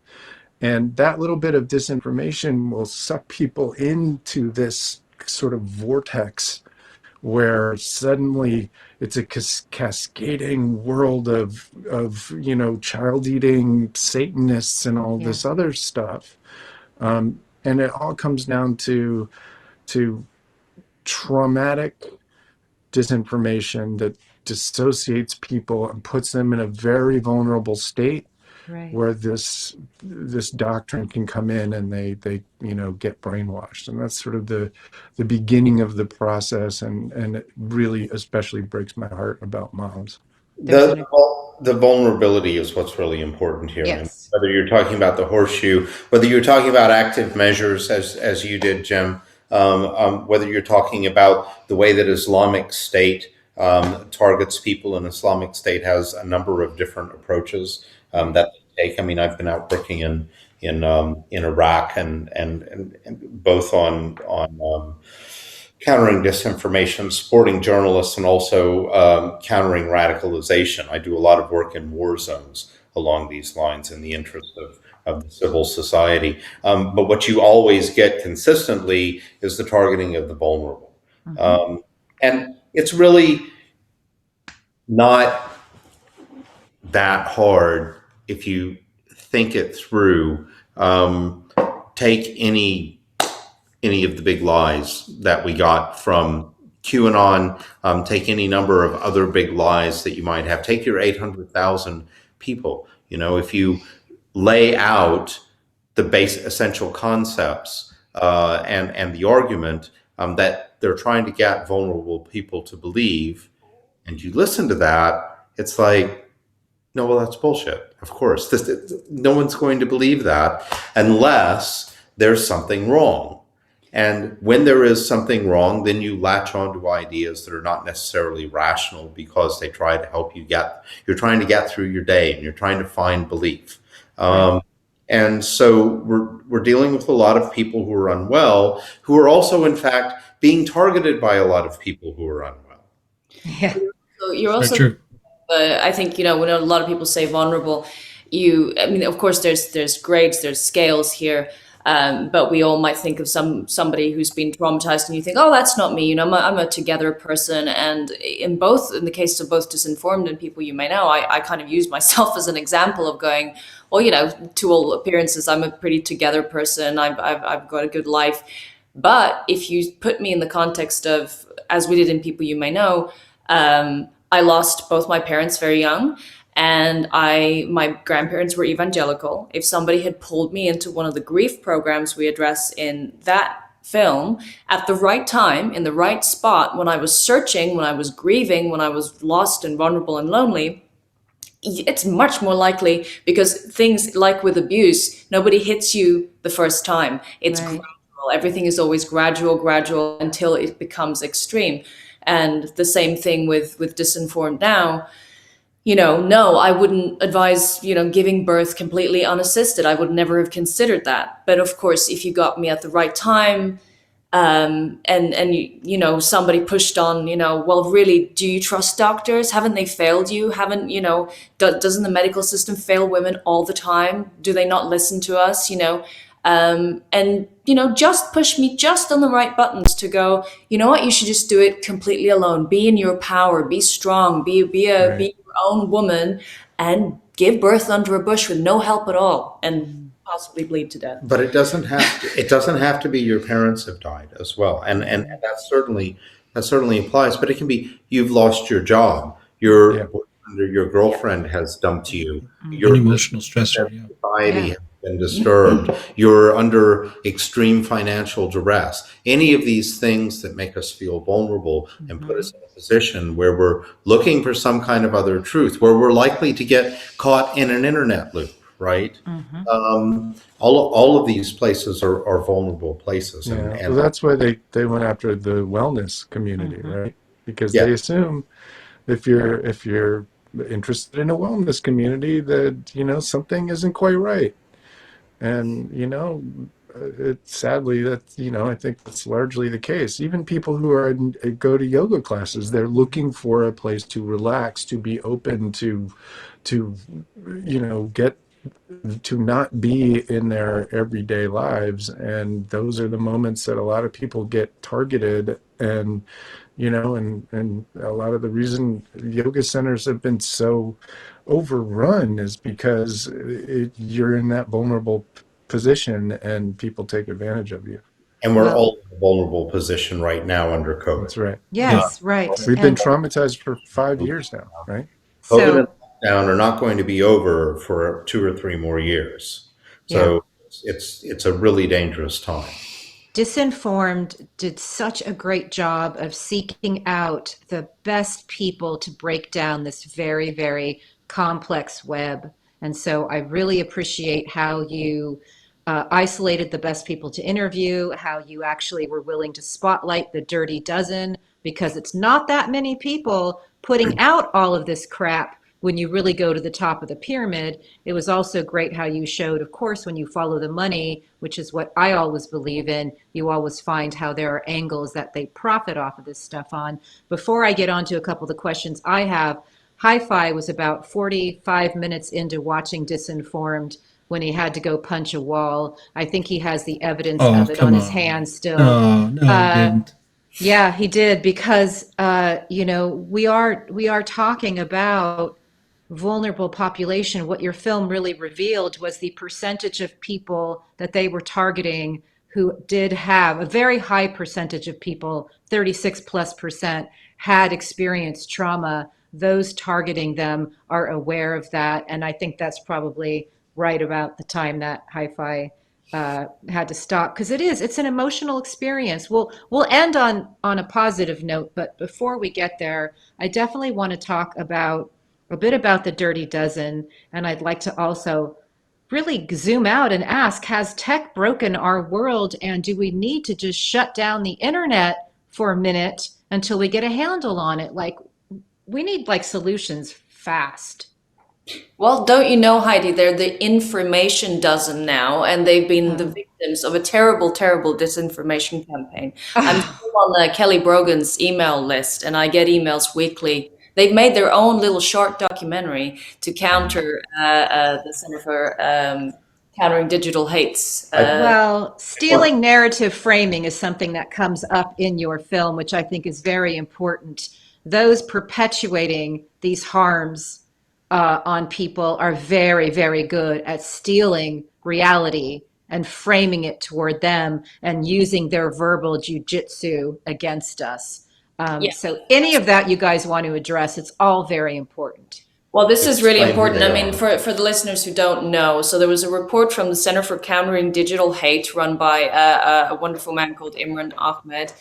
And that little bit of disinformation will suck people into this sort of vortex where suddenly it's a cascading world of child eating Satanists and all this other stuff. And it all comes down to traumatic disinformation that dissociates people and puts them in a very vulnerable state, right, where this doctrine can come in and they get brainwashed. And that's sort of the beginning of the process, and it really especially breaks my heart about moms. The vulnerability is what's really important here. Yes. Whether you're talking about the horseshoe, whether you're talking about active measures as you did, Jim, whether you're talking about the way that Islamic State targets people, and Islamic State has a number of different approaches that they take. I mean, I've been out working in Iraq and both on countering disinformation, supporting journalists, and also countering radicalization. I do a lot of work in war zones along these lines in the interest of the civil society. But what you always get consistently is the targeting of the vulnerable. Mm-hmm. And it's really not that hard if you think it through. Take any of the big lies that we got from QAnon, take any number of other big lies that you might have. Take your 800,000 people. If you lay out the base essential concepts and the argument that they're trying to get vulnerable people to believe, and you listen to that, it's like, no, well, that's bullshit. Of course, no one's going to believe that unless there's something wrong. And when there is something wrong, then you latch onto ideas that are not necessarily rational because they try to help you you're trying to get through your day and you're trying to find belief. And so we're dealing with a lot of people who are unwell, who are also, in fact, being targeted by a lot of people who are unwell. Yeah. So you're also, I think, when a lot of people say vulnerable, I mean, of course, there's grades, there's scales here. But we all might think of somebody who's been traumatized, and you think, oh, that's not me. I'm a together person. And in the case of both disinformed and people you may know, I kind of use myself as an example of going, well, to all appearances, I'm a pretty together person. I've got a good life. But if you put me in the context of, as we did in People You May Know, I lost both my parents very young. And my grandparents were evangelical. If somebody had pulled me into one of the grief programs we address in that film at the right time, in the right spot, when I was searching, when I was grieving, when I was lost and vulnerable and lonely, it's much more likely, because things like with abuse, nobody hits you the first time. It's gradual. Everything is always gradual until it becomes extreme. And the same thing with disinformed now. No, I wouldn't advise, giving birth completely unassisted. I would never have considered that. But of course, if you got me at the right time, and somebody pushed on, well, really, do you trust doctors? Haven't they failed you? Doesn't the medical system fail women all the time? Do they not listen to us? Just push me just on the right buttons to go, you know what, you should just do it completely alone. Be in your power, be strong, be your own woman, and give birth under a bush with no help at all, and possibly bleed to death. But it doesn't have to be your parents have died as well. And that certainly applies, but it can be you've lost your job, your girlfriend has dumped you, your emotional stressor, society has been disturbed, you're under extreme financial duress. Any of these things that make us feel vulnerable and put us in a position where we're looking for some kind of other truth, where we're likely to get caught in an internet loop, right? All of these places are vulnerable places. And well, that's why they went after the wellness community, right? Because they assume if you're interested in a wellness community that, something isn't quite right. And, sadly that, I think that's largely the case. Even people who go to yoga classes, they're looking for a place to relax, to be open, to get to not be in their everyday lives. And those are the moments that a lot of people get targeted. And and a lot of the reason yoga centers have been so overrun is because you're in that vulnerable position and people take advantage of you. And we're all in a vulnerable position right now under COVID. That's right. Yes, right. We've been traumatized for 5 years now, right? COVID and lockdown are not going to be over for 2 or 3 more years. So it's a really dangerous time. Disinformed did such a great job of seeking out the best people to break down this very, very complex web. And so I really appreciate how you isolated the best people to interview, how you actually were willing to spotlight the dirty dozen, because it's not that many people putting out all of this crap when you really go to the top of the pyramid. It was also great how you showed, of course, when you follow the money, which is what I always believe in, you always find how there are angles that they profit off of this stuff on. Before I get on to a couple of the questions I have, HiFi was about 45 minutes into watching Disinformed when he had to go punch a wall. I think he has the evidence of it on his hands still. No, he didn't. Yeah, he did, because we are talking about vulnerable population. What your film really revealed was the percentage of people that they were targeting who did have a very high percentage of people, 36+%, had experienced trauma. Those targeting them are aware of that. And I think that's probably right about the time that HiFi had to stop because it's an emotional experience. We'll end on a positive note, but before we get there, I definitely want to talk about a bit about the Dirty Dozen, and I'd like to also really zoom out and ask, has tech broken our world, and do we need to just shut down the internet for a minute until we get a handle on it? Like, we need like solutions fast. Well, don't you know, Heidi, they're the information dozen now, and they've been the victims of a terrible, terrible disinformation campaign. I'm still on Kelly Brogan's email list, and I get emails weekly. They've made their own little short documentary to counter the Center for Countering Digital Hates. Well, stealing narrative framing is something that comes up in your film, which I think is very important. Those perpetuating these harms on people are very, very good at stealing reality and framing it toward them and using their verbal jujitsu against us. So any of that you guys want to address, it's all very important. Well, this is really important. I mean, for the listeners who don't know, so there was a report from the Center for Countering Digital Hate run by a wonderful man called Imran Ahmed,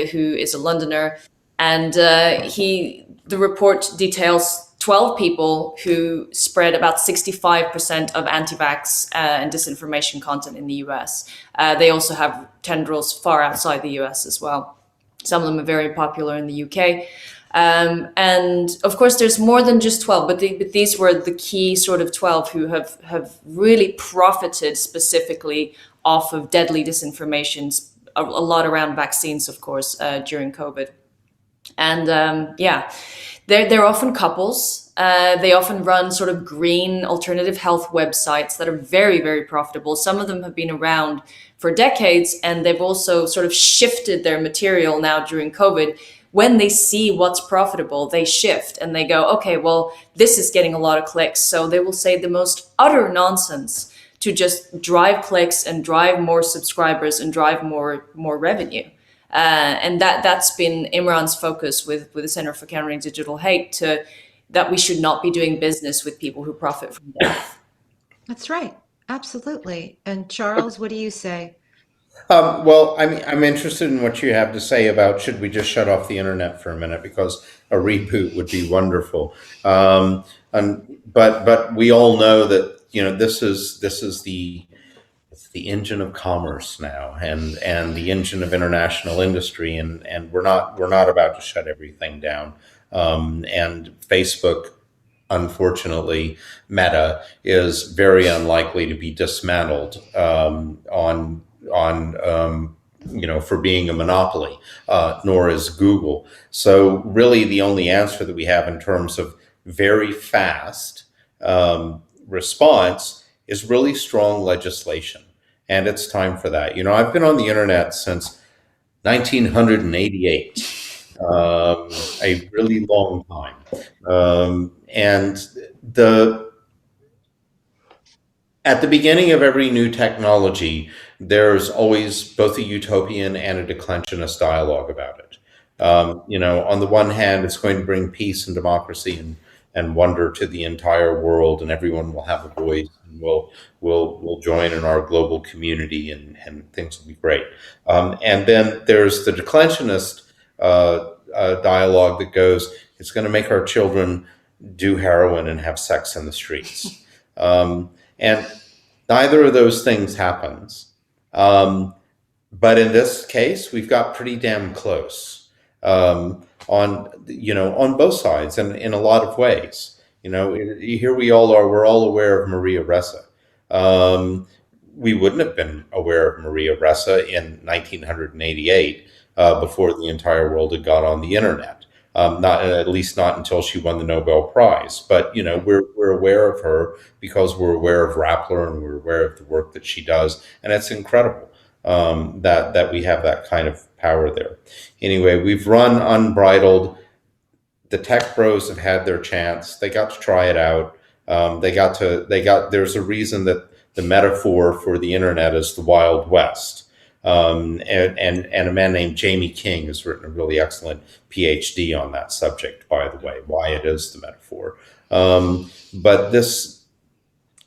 who is a Londoner. And the report details 12 people who spread about 65% of anti-vax and disinformation content in the US. They also have tendrils far outside the US as well. Some of them are very popular in the UK. And of course, there's more than just 12, but these were the key sort of 12 who have really profited specifically off of deadly disinformation, a lot around vaccines, of course, during COVID. And they're often couples. They often run sort of green alternative health websites that are very, very profitable. Some of them have been around for decades, and they've also sort of shifted their material now during COVID. When they see what's profitable, they shift and they go, okay, well, this is getting a lot of clicks. So they will say the most utter nonsense to just drive clicks and drive more subscribers and drive more revenue. And that's been Imran's focus with the Center for Countering Digital Hate, that we should not be doing business with people who profit from death. That's right. Absolutely. And Charles, what do you say? Well, I'm interested in what you have to say about should we just shut off the internet for a minute, because a reboot would be wonderful. But we all know that this is the engine of commerce now, and the engine of international industry, and we're not about to shut everything down. And Facebook, unfortunately, Meta, is very unlikely to be dismantled for being a monopoly, nor is Google. So really the only answer that we have in terms of very fast response is really strong legislation. And it's time for that. I've been on the internet since 1988, a really long time. And at the beginning of every new technology, there's always both a utopian and a declensionist dialogue about it. On the one hand, it's going to bring peace and democracy and wonder to the entire world, and everyone will have a voice, and we'll join in our global community, and things will be great. And then there's the declensionist dialogue that goes, it's going to make our children do heroin and have sex in the streets. And neither of those things happens. But in this case, we've got pretty damn close on both sides, and in a lot of ways. Here we all are. We're all aware of Maria Ressa. We wouldn't have been aware of Maria Ressa in 1988 before the entire world had got on the internet. At least not until she won the Nobel Prize. But we're aware of her because we're aware of Rappler, and we're aware of the work that she does, and it's incredible that we have that kind of power there. Anyway, we've run unbridled. The tech bros have had their chance. They got to try it out. There's a reason that the metaphor for the internet is the Wild West. And a man named Jamie King has written a really excellent PhD on that subject, by the way, why it is the metaphor. But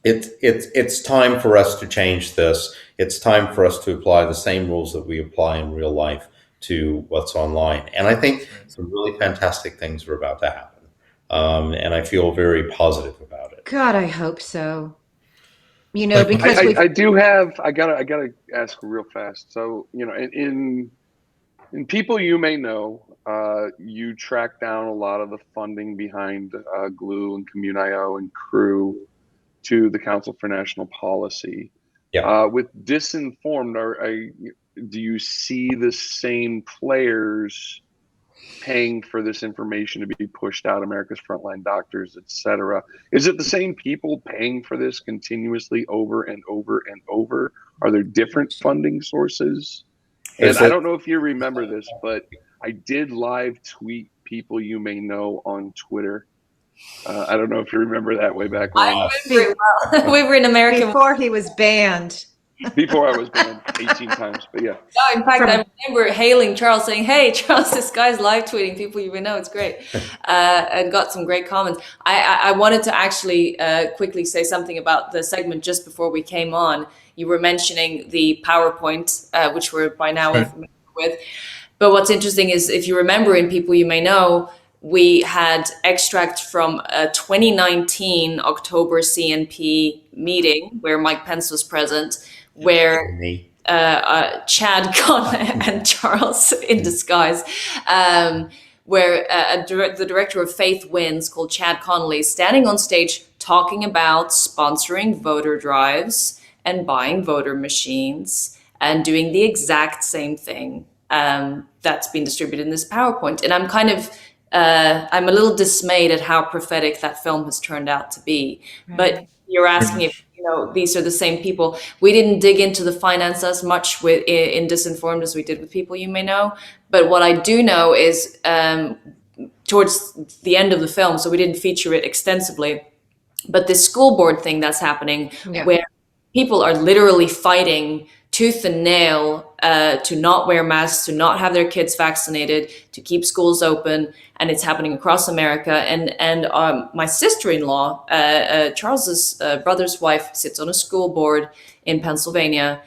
It's time for us to change this. It's time for us to apply the same rules that we apply in real life to what's online. And I think some really fantastic things are about to happen. And I feel very positive about it. God, I hope so. You know, because I do have. I gotta ask real fast. So in people you may know, you track down a lot of the funding behind Glue and Commune.io and Crew to the Council for National Policy. Yeah. With Disinformed, do you see the same players paying for this information to be pushed out? America's Frontline Doctors, etc. Is it the same people paying for this continuously over and over and over? Are there different funding sources? And I don't know if you remember this, but I did live tweet people you may know on Twitter. I don't know if you remember that way back when. I remember it well. We were in America before he was banned. Before I was banned 18 times, but yeah. No, in fact, I remember hailing Charles, saying, "Hey, Charles, this guy's live tweeting people you may know. It's great," and got some great comments. I wanted to actually quickly say something about the segment just before we came on. You were mentioning the PowerPoint, which we're by now familiar with. But what's interesting is, if you remember in People You May Know, we had extract from a 2019 October CNP meeting where Mike Pence was present, where Chad and Charles in disguise, where the director of Faith Wins, called Chad Connolly, is standing on stage talking about sponsoring voter drives and buying voter machines and doing the exact same thing that's been distributed in this PowerPoint. And I'm kind of I'm a little dismayed at how prophetic that film has turned out to be. Right. But you're asking if these are the same people. We didn't dig into the finance as much in Disinformed as we did with People You May Know. But what I do know is towards the end of the film, so we didn't feature it extensively, but this school board thing that's happening, where people are literally fighting tooth and nail to not wear masks, to not have their kids vaccinated, to keep schools open, and it's happening across America. And my sister-in-law, Charles's brother's wife, sits on a school board in Pennsylvania,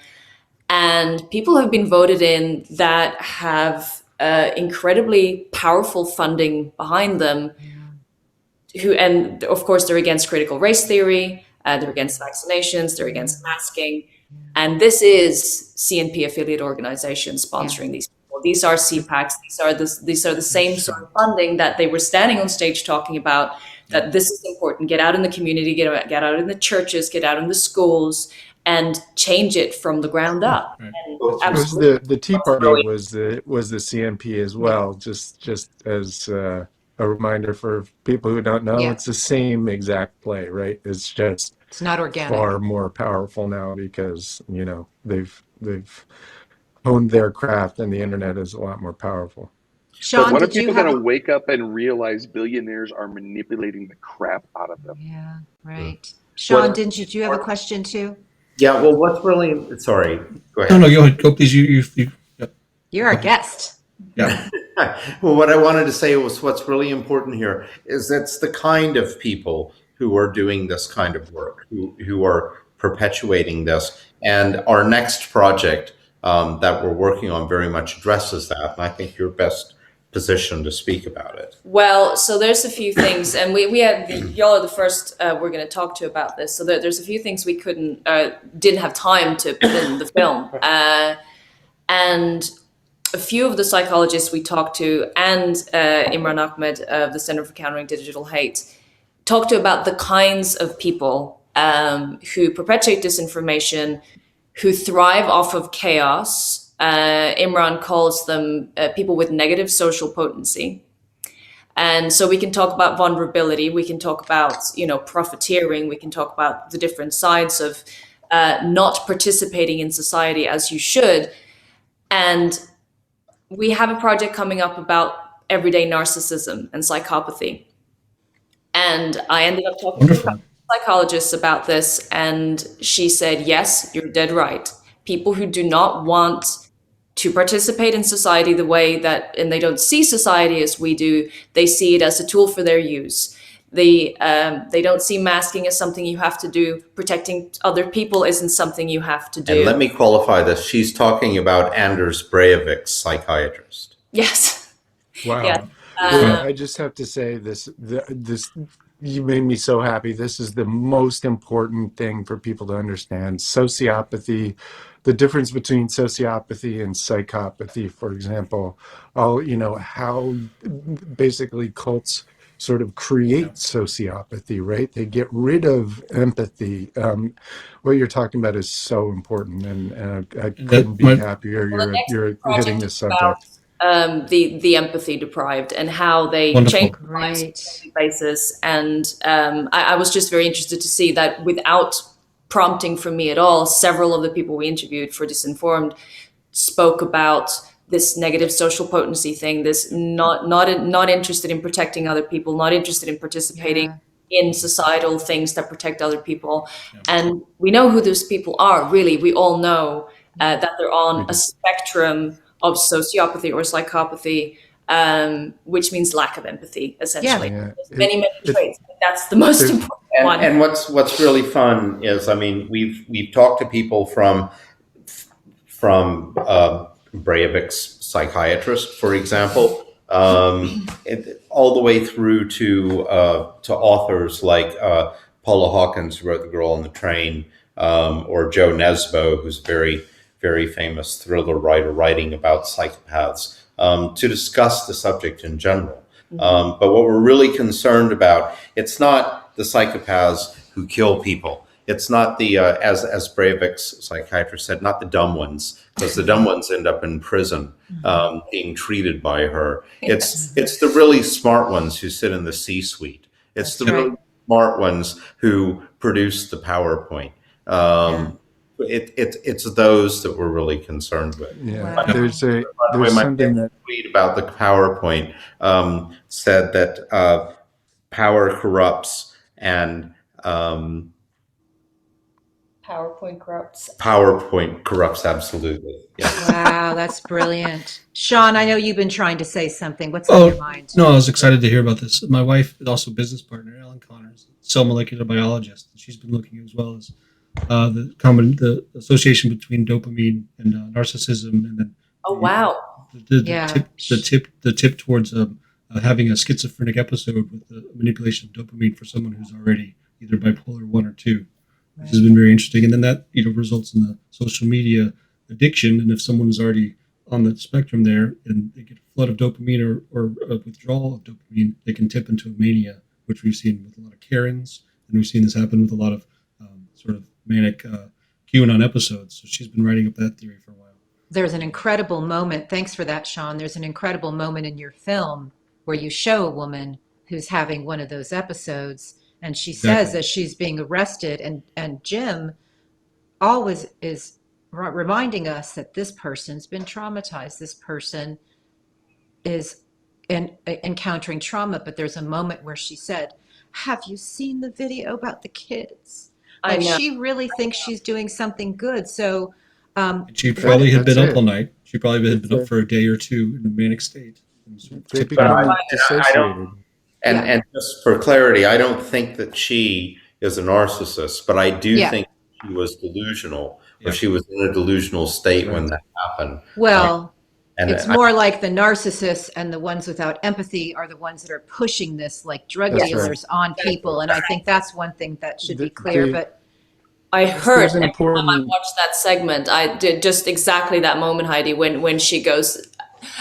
and people have been voted in that have incredibly powerful funding behind them. And of course, they're against critical race theory, they're against vaccinations, they're against masking. And this is CNP affiliate organizations sponsoring these people. These are CPACs. These are the same sort of funding that they were standing on stage talking about, that this is important. Get out in the community, get out in the churches, get out in the schools, and change it from the ground up. Right. The Tea Party was the CNP as well, just as a reminder for people who don't know. It's the same exact play, right? It's not organic. Far more powerful now because they've honed their craft, and the internet is a lot more powerful. Sean, but when are people going to wake up and realize billionaires are manipulating the crap out of them? Yeah, right. Sean, did you have a question too? Yeah. Well, what's really sorry. Go ahead. No, go ahead. Go, please. You're our guest. Yeah. Well, what I wanted to say was what's really important here is that's the kind of people who are doing this kind of work, who are perpetuating this. And our next project that we're working on very much addresses that. And I think you're best positioned to speak about it. Well, so there's a few things, and we had y'all are the first we're going to talk to about this. So there's a few things we didn't have time to put in the film. And a few of the psychologists we talked to, and Imran Ahmed of the Center for Countering Digital Hate, talked to about the kinds of people who perpetuate disinformation, who thrive off of chaos. Imran calls them people with negative social potency. And so we can talk about vulnerability. We can talk about, profiteering. We can talk about the different sides of not participating in society as you should. And we have a project coming up about everyday narcissism and psychopathy. And I ended up talking to a psychologist about this, and she said, yes, you're dead right. People who do not want to participate in society the way that, and they don't see society as we do, they see it as a tool for their use. They don't see masking as something you have to do. Protecting other people isn't something you have to do. And let me qualify this. She's talking about Anders Breivik's psychiatrist. Yes. Wow. Yes. Well, I just have to say this, you made me so happy. This is the most important thing for people to understand. Sociopathy, the difference between sociopathy and psychopathy, for example, how basically cults sort of create sociopathy, right? They get rid of empathy. What you're talking about is so important, and I couldn't be happier. You're hitting this subject. The empathy deprived and how they change their lives on a daily basis. And I was just very interested to see that without prompting from me at all, several of the people we interviewed for Disinformed spoke about this negative social potency thing, this not interested in protecting other people, not interested in participating in societal things that protect other people. And we know who those people are, really. We all know that they're on a spectrum of sociopathy or psychopathy, which means lack of empathy, essentially. Many traits, but that's the most important one. And what's really fun is, I mean, we've talked to people from Breivik's psychiatrist, for example, all the way through to authors like Paula Hawkins, who wrote The Girl on the Train, or Joe Nesbo, who's very, very famous thriller writer writing about psychopaths, to discuss the subject in general. But what we're really concerned about, it's not the psychopaths who kill people. It's not the, as Breivik's psychiatrist said, not the dumb ones, because the dumb ones end up in prison being treated by her. It's the really smart ones who sit in the C-suite. It's the really smart ones who produce the PowerPoint. It's those that we're really concerned with. Yeah, there's something that tweet about the PowerPoint said that power corrupts and PowerPoint corrupts, absolutely. Yes. Wow, that's brilliant. Sean, I know you've been trying to say something. What's on your mind? No, I was excited to hear about this. My wife is also a business partner, Ellen Connors, cell molecular biologist. She's been looking as well as the association between dopamine and narcissism, and then the tip towards having a schizophrenic episode with the manipulation of dopamine for someone who's already either bipolar 1 or 2. Which has been very interesting, and then that results in the social media addiction. And if someone is already on the spectrum there, and they get a flood of dopamine or a withdrawal of dopamine, they can tip into a mania, which we've seen with a lot of Karens, and we've seen this happen with a lot of sort of manic QAnon episodes. So she's been writing up that theory for a while. There's an incredible moment. Thanks for that, Sean. There's an incredible moment in your film where you show a woman who's having one of those episodes. And she says as she's being arrested, and Jim always is reminding us that this person's been traumatized. This person is encountering trauma. But there's a moment where she said, "Have you seen the video about the kids?" Like she really thinks she's doing something good. So she probably had been up all night. She probably had been up for a day or two in a manic state. And just for clarity, I don't think that she is a narcissist, but I do think she was delusional, or she was in a delusional state when that happened. Well, it's more like the narcissists and the ones without empathy are the ones that are pushing this like drug dealers on people. And I think that's one thing that should be clear. But I heard every time I watched that segment, I did just exactly that moment, Heidi, when she goes,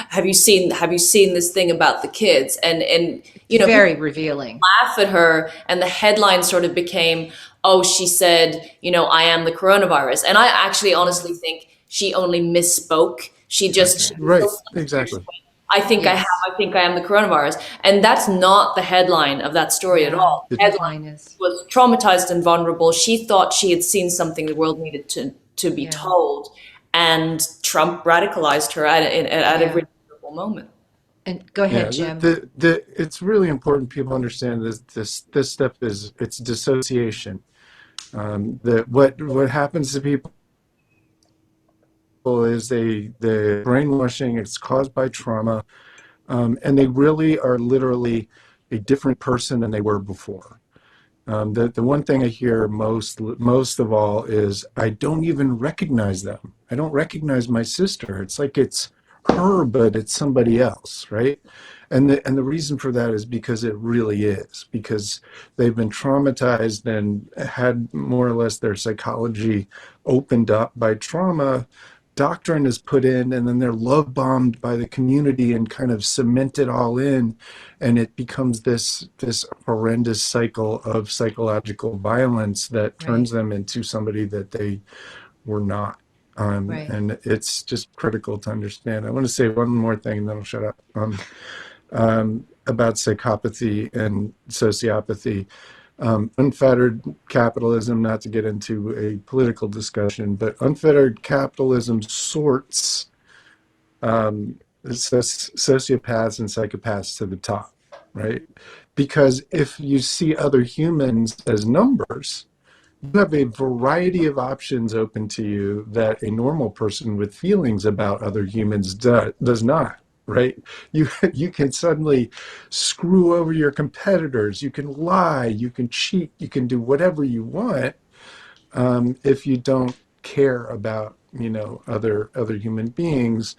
have you seen this thing about the kids? And you know, very revealing. Laugh at her, and the headline sort of became, "Oh, she said, you know, I am the coronavirus." And I actually honestly think she only misspoke. She just exactly. I think I am the coronavirus, and that's not the headline of that story at all. The headline was traumatized and vulnerable. She thought she had seen something the world needed to be told. And Trump radicalized her at a really critical moment. And go ahead, Jim. It's really important people understand this stuff it's dissociation. What happens to people is the brainwashing. It's caused by trauma, and they really are literally a different person than they were before. The one thing I hear most of all is, I don't even recognize them. I don't recognize my sister. It's like it's her, but it's somebody else, right? And the reason for that is because it really is, because they've been traumatized and had more or less their psychology opened up by trauma. Doctrine is put in, and then they're love bombed by the community and kind of cemented all in, and it becomes this horrendous cycle of psychological violence that turns them into somebody that they were not. And it's just critical to understand. I want to say one more thing, and then I'll shut up. About psychopathy and sociopathy. Unfettered capitalism, not to get into a political discussion, but unfettered capitalism sorts sociopaths and psychopaths to the top, right? Because if you see other humans as numbers, you have a variety of options open to you that a normal person with feelings about other humans does not. Right? You can suddenly screw over your competitors. You can lie. You can cheat. You can do whatever you want if you don't care about other human beings.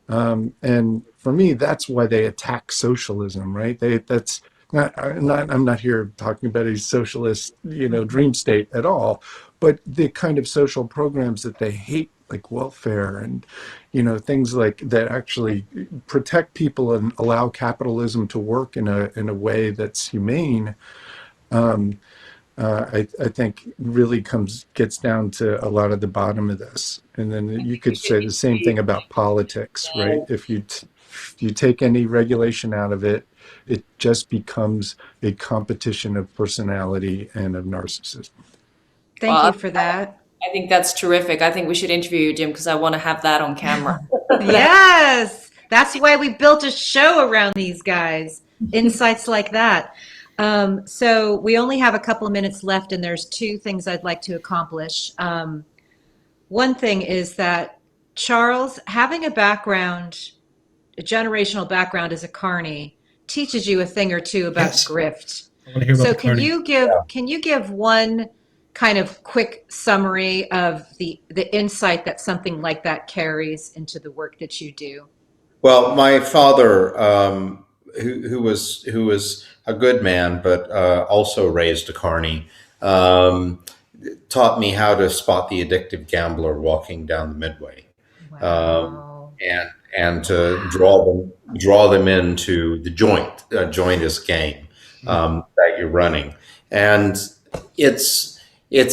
And for me, that's why they attack socialism. Right? That's not. I'm not here talking about a socialist dream state at all, but the kind of social programs that they hate, like welfare and things like that, actually protect people and allow capitalism to work in a way that's humane. I think really gets down to a lot of the bottom of this. And then you could say the same thing about politics, right? If you take any regulation out of it, it just becomes a competition of personality and of narcissism. Thank you for that. I think that's terrific. I think we should interview you, Jim, because I want to have that on camera. Yes, that's why we built a show around these guys. Insights like that. So we only have a couple of minutes left, and there's two things I'd like to accomplish. One thing is that Charles, having a generational background as a carny, teaches you a thing or two about grift. I want to hear about So the carny. can you give one kind of quick summary of the insight that something like that carries into the work that you do? Well, my father, who was a good man, but also raised a carny, taught me how to spot the addictive gambler walking down the midway, and to draw them into the joint. Joint is game that you're running, and it's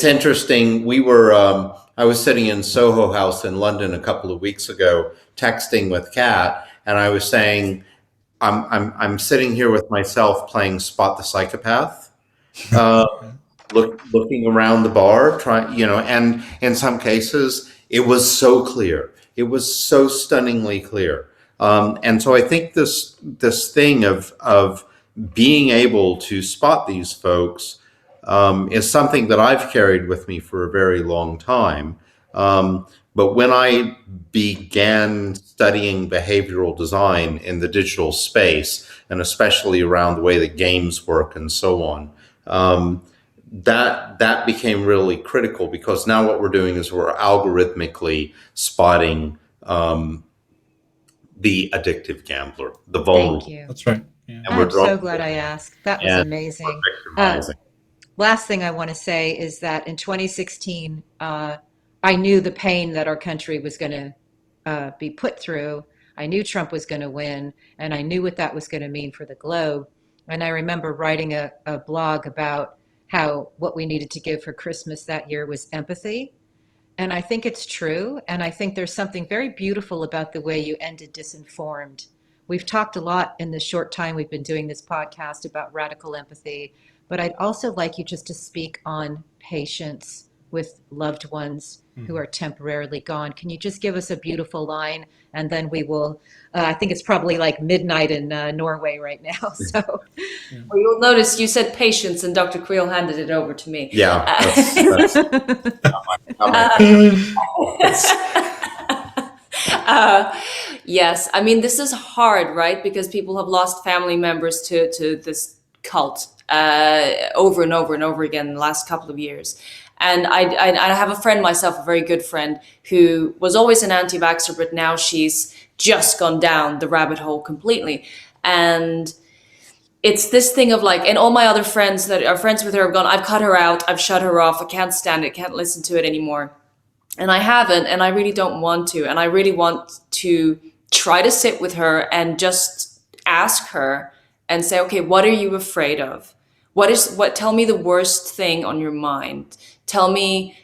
interesting. I was sitting in Soho House in London a couple of weeks ago, texting with Kat, and I was saying, I'm sitting here with myself playing Spot the Psychopath, looking around the bar, and in some cases it was so clear. It was so stunningly clear. And so I think this thing of being able to spot these folks is something that I've carried with me for a very long time. But when I began studying behavioral design in the digital space, and especially around the way that games work and so on, that became really critical, because now what we're doing is we're algorithmically spotting the addictive gambler, the vulnerable. Thank you. That's right. Yeah. I'm so glad I asked. That was amazing. Last thing I want to say is that in 2016, I knew the pain that our country was going to be put through. I knew Trump was going to win, and I knew what that was going to mean for the globe. And I remember writing a blog about how what we needed to give for Christmas that year was empathy. And I think it's true. And I think there's something very beautiful about the way you ended Disinformed. We've talked a lot in the short time we've been doing this podcast about radical empathy, but I'd also like you just to speak on patience with loved ones who are temporarily gone. Can you just give us a beautiful line? And then we will, I think it's probably like midnight in Norway right now. So Well, you'll notice you said patience, and Dr. Kriel handed it over to me. Yeah. Yes, I mean, this is hard, right? Because people have lost family members to this cult over and over and over again in the last couple of years. And I have a friend myself, a very good friend, who was always an anti-vaxxer, but now she's just gone down the rabbit hole completely. And it's this thing of like, and all my other friends that are friends with her have gone, I've cut her out, I've shut her off, I can't stand it, can't listen to it anymore. And I haven't, and I really don't want to. And I really want to try to sit with her and just ask her and say, okay, what are you afraid of? Tell me the worst thing on your mind. Tell me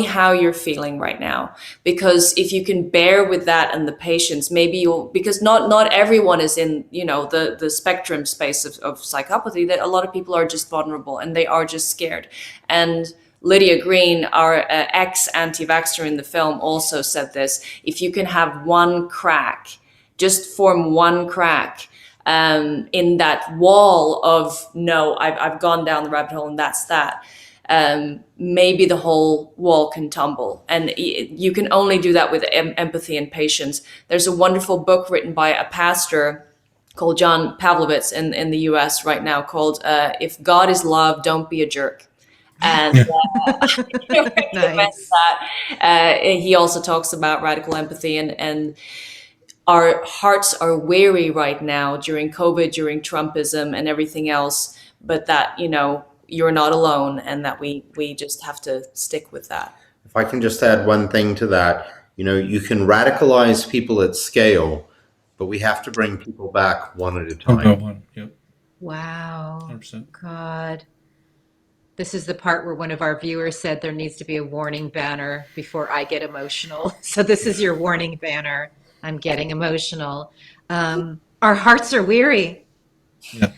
how you're feeling right now. Because if you can bear with that and the patience, maybe because not everyone is in, the spectrum space of psychopathy, that a lot of people are just vulnerable and they are just scared. And Lydia Green, our ex-anti-vaxxer in the film, also said this. If you can have one crack, just form one crack in that wall of, no, I've gone down the rabbit hole and that's that, maybe the whole wall can tumble. And you can only do that with empathy and patience. There's a wonderful book written by a pastor called John Pavlovitz in the US right now called If God is Love, Don't Be a Jerk. And Nice. that. He also talks about radical empathy and our hearts are weary right now during COVID, during Trumpism and everything else, but that, you're not alone and that we just have to stick with that. If I can just add one thing to that, you can radicalize people at scale, but we have to bring people back one at a time. One. Yep. Wow. 100%. God. This is the part where one of our viewers said there needs to be a warning banner before I get emotional. So this is your warning banner. I'm getting emotional. Our hearts are weary. Yeah.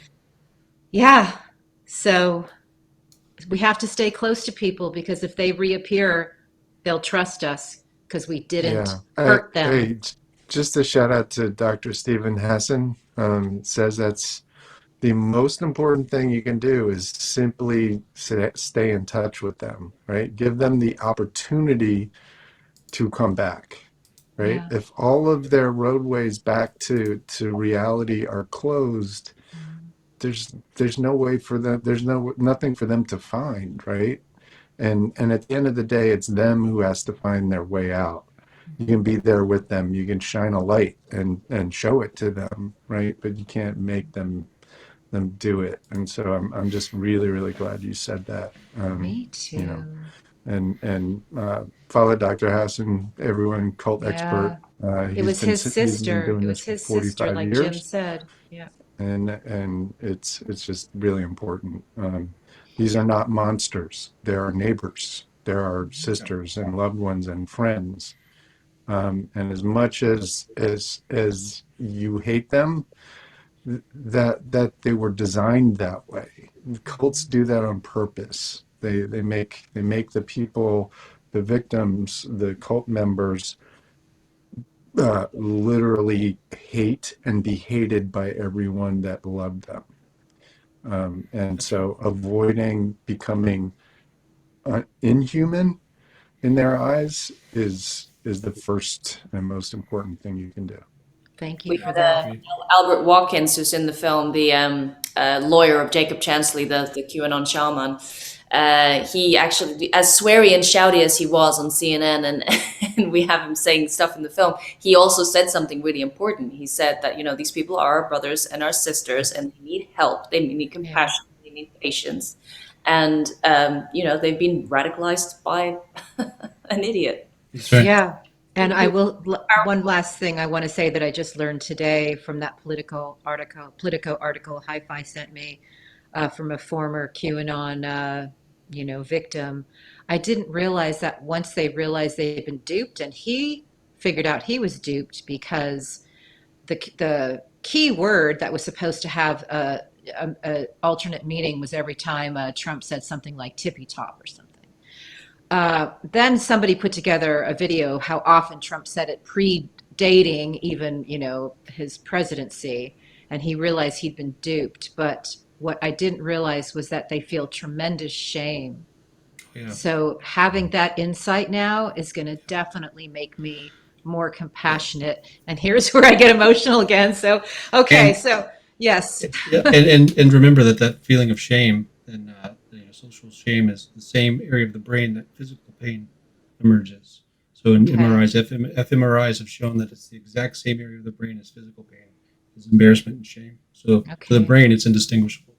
Yeah. So we have to stay close to people because if they reappear, they'll trust us because we didn't hurt them. Hey, just a shout out to Dr. Stephen Hassan. Says that's the most important thing you can do is simply stay in touch with them, right? Give them the opportunity to come back, right? Yeah. If all of their roadways back to reality are closed, there's no way for them, nothing for them to find, right? And at the end of the day, it's them who has to find their way out. You can be there with them, you can shine a light and show it to them, right? But you can't make them do it. And so I'm just really, really glad you said that. Me too. And follow Dr. Hassan, everyone, cult expert. It was his sister. It was his sister, like years. Jim said. Yeah. And it's just really important. These are not monsters. They're our neighbors. They're our sisters and loved ones and friends. And as much as you hate them, that they were designed that way. Cults do that on purpose. They make the people, the victims, the cult members, literally hate and be hated by everyone that loved them. And so avoiding becoming inhuman in their eyes is the first and most important thing you can do. Thank you for that. Albert Watkins, who's in the film, the lawyer of Jacob Chansley, the QAnon shaman. He actually, as sweary and shouty as he was on CNN, and we have him saying stuff in the film, he also said something really important. He said that, these people are our brothers and our sisters, and they need help. They need compassion. They need patience. And, they've been radicalized by an idiot. That's right. Yeah. And I will, one last thing I want to say that I just learned today from that Politico article HiFi sent me from a former QAnon, victim. I didn't realize that once they realized they'd been duped, and he figured out he was duped because the key word that was supposed to have a alternate meaning was every time Trump said something like tippy top or something. Then somebody put together a video how often Trump said it predating even, his presidency, and he realized he'd been duped. But what I didn't realize was that they feel tremendous shame. Yeah. So having that insight now is going to definitely make me more compassionate. And here's where I get emotional again. So, okay, so Yes. Yeah, and remember that feeling of shame and social shame is the same area of the brain that physical pain emerges. So in MRIs, fMRIs have shown that it's the exact same area of the brain as physical pain, is embarrassment and shame. So for the brain, it's indistinguishable.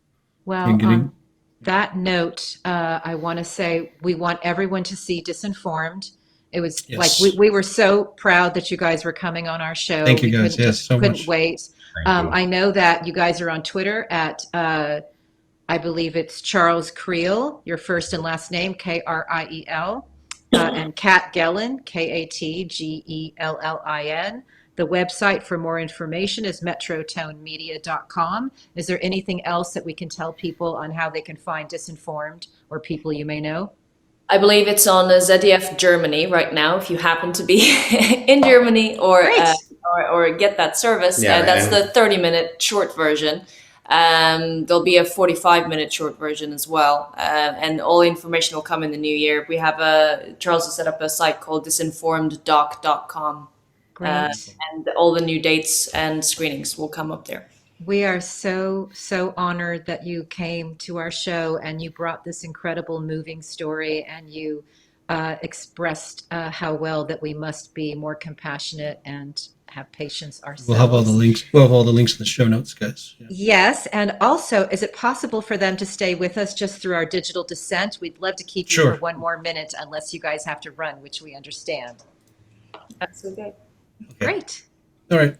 Well, on that note, I want to say we want everyone to see Disinformed. It was like we were so proud that you guys were coming on our show. Thank you guys. Couldn't wait. I know that you guys are on Twitter at I believe it's Charles Kriel, your first and last name, Kriel, and Kat Gellen, KatGellin. The website for more information is metrotonemedia.com. Is there anything else that we can tell people on how they can find Disinformed or people you may know? I believe it's on ZDF Germany right now. If you happen to be in Germany or get that service, that's the 30-minute short version. There'll be a 45-minute short version as well, and all information will come in the new year. We have Charles has set up a site called disinformeddoc.com. Great. And all the new dates and screenings will come up there. We are so honored that you came to our show and you brought this incredible moving story, and you expressed how well that we must be more compassionate and have patience ourselves. We'll have all the links. We'll have all the links in the show notes, guys. Yeah. Yes, and also, is it possible for them to stay with us just through our digital Dissent? We'd love to keep you for one more minute, unless you guys have to run, which we understand. That's okay. Great. All right.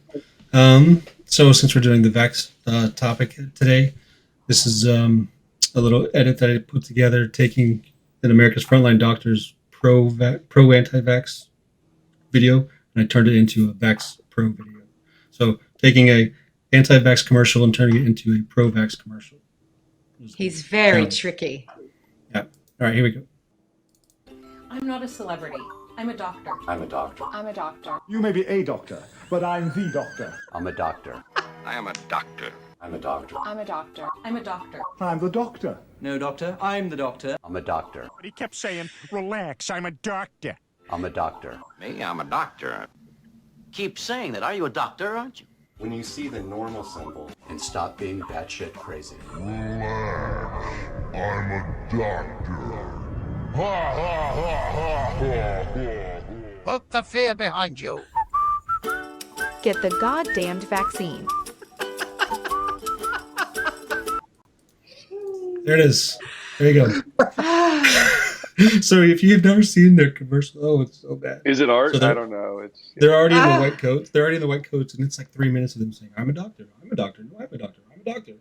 So since we're doing the vax topic today, this is a little edit that I put together, taking an America's Frontline Doctors pro anti-vax video, and I turned it into a vax pro video. So taking a anti-vax commercial and turning it into a pro-vax commercial. He's very tricky. Yeah. All right, here we go. I'm not a celebrity. I'm a doctor. I'm a doctor. I'm a doctor. You may be a doctor, but I'm the doctor. I'm a doctor. I am a doctor. I'm a doctor. I'm a doctor. I'm a doctor. I'm the doctor. No, doctor. I'm the doctor. I'm a doctor. But he kept saying, relax, I'm a doctor. I'm a doctor. Me, I'm a doctor. Keep saying that. Are you a doctor, aren't you? When you see the normal symbol and stop being batshit crazy. Relax, I'm a doctor. Ha ha ha ha ha. Put the fear behind you. Get the goddamned vaccine. There it is. There you go. So if you've never seen their commercial, it's so bad. Is it art? So I don't know. They're already in the white coats. They're already in the white coats, and it's like 3 minutes of them saying, "I'm a doctor. I'm a doctor. No, I'm a doctor. I'm a doctor."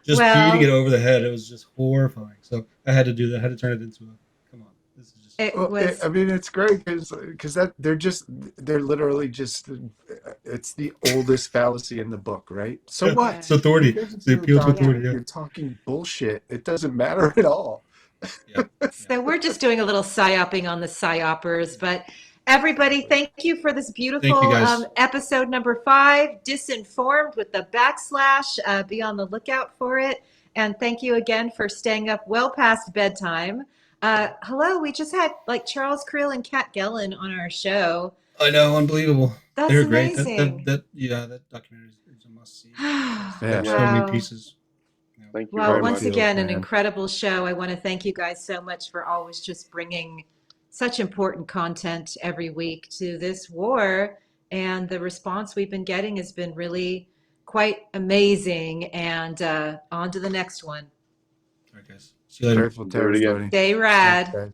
Just beating it over the head. It was just horrifying. So I had to do that. I had to turn it into a. Come on, this is just. I mean, it's great because they're literally just. It's the oldest fallacy in the book, right? So what? It's authority. It's the appeal to authority. Yeah. You're talking bullshit. It doesn't matter at all. So we're just doing a little psyoping on the psyopers, but everybody, thank you for this beautiful episode number 5, Disinformed with the /. Be on the lookout for it. And thank you again for staying up well past bedtime. Hello, we just had Charles Kriel and Kat Gellen on our show. I know, unbelievable. They're amazing. That documentary is a must see. So many pieces. Thank you well, very once much. again, an incredible show. I want to thank you guys so much for always just bringing such important content every week to this war. And the response we've been getting has been really quite amazing. And on to the next one. All right, guys. See you later. Careful, Do it again. Stay rad. Okay.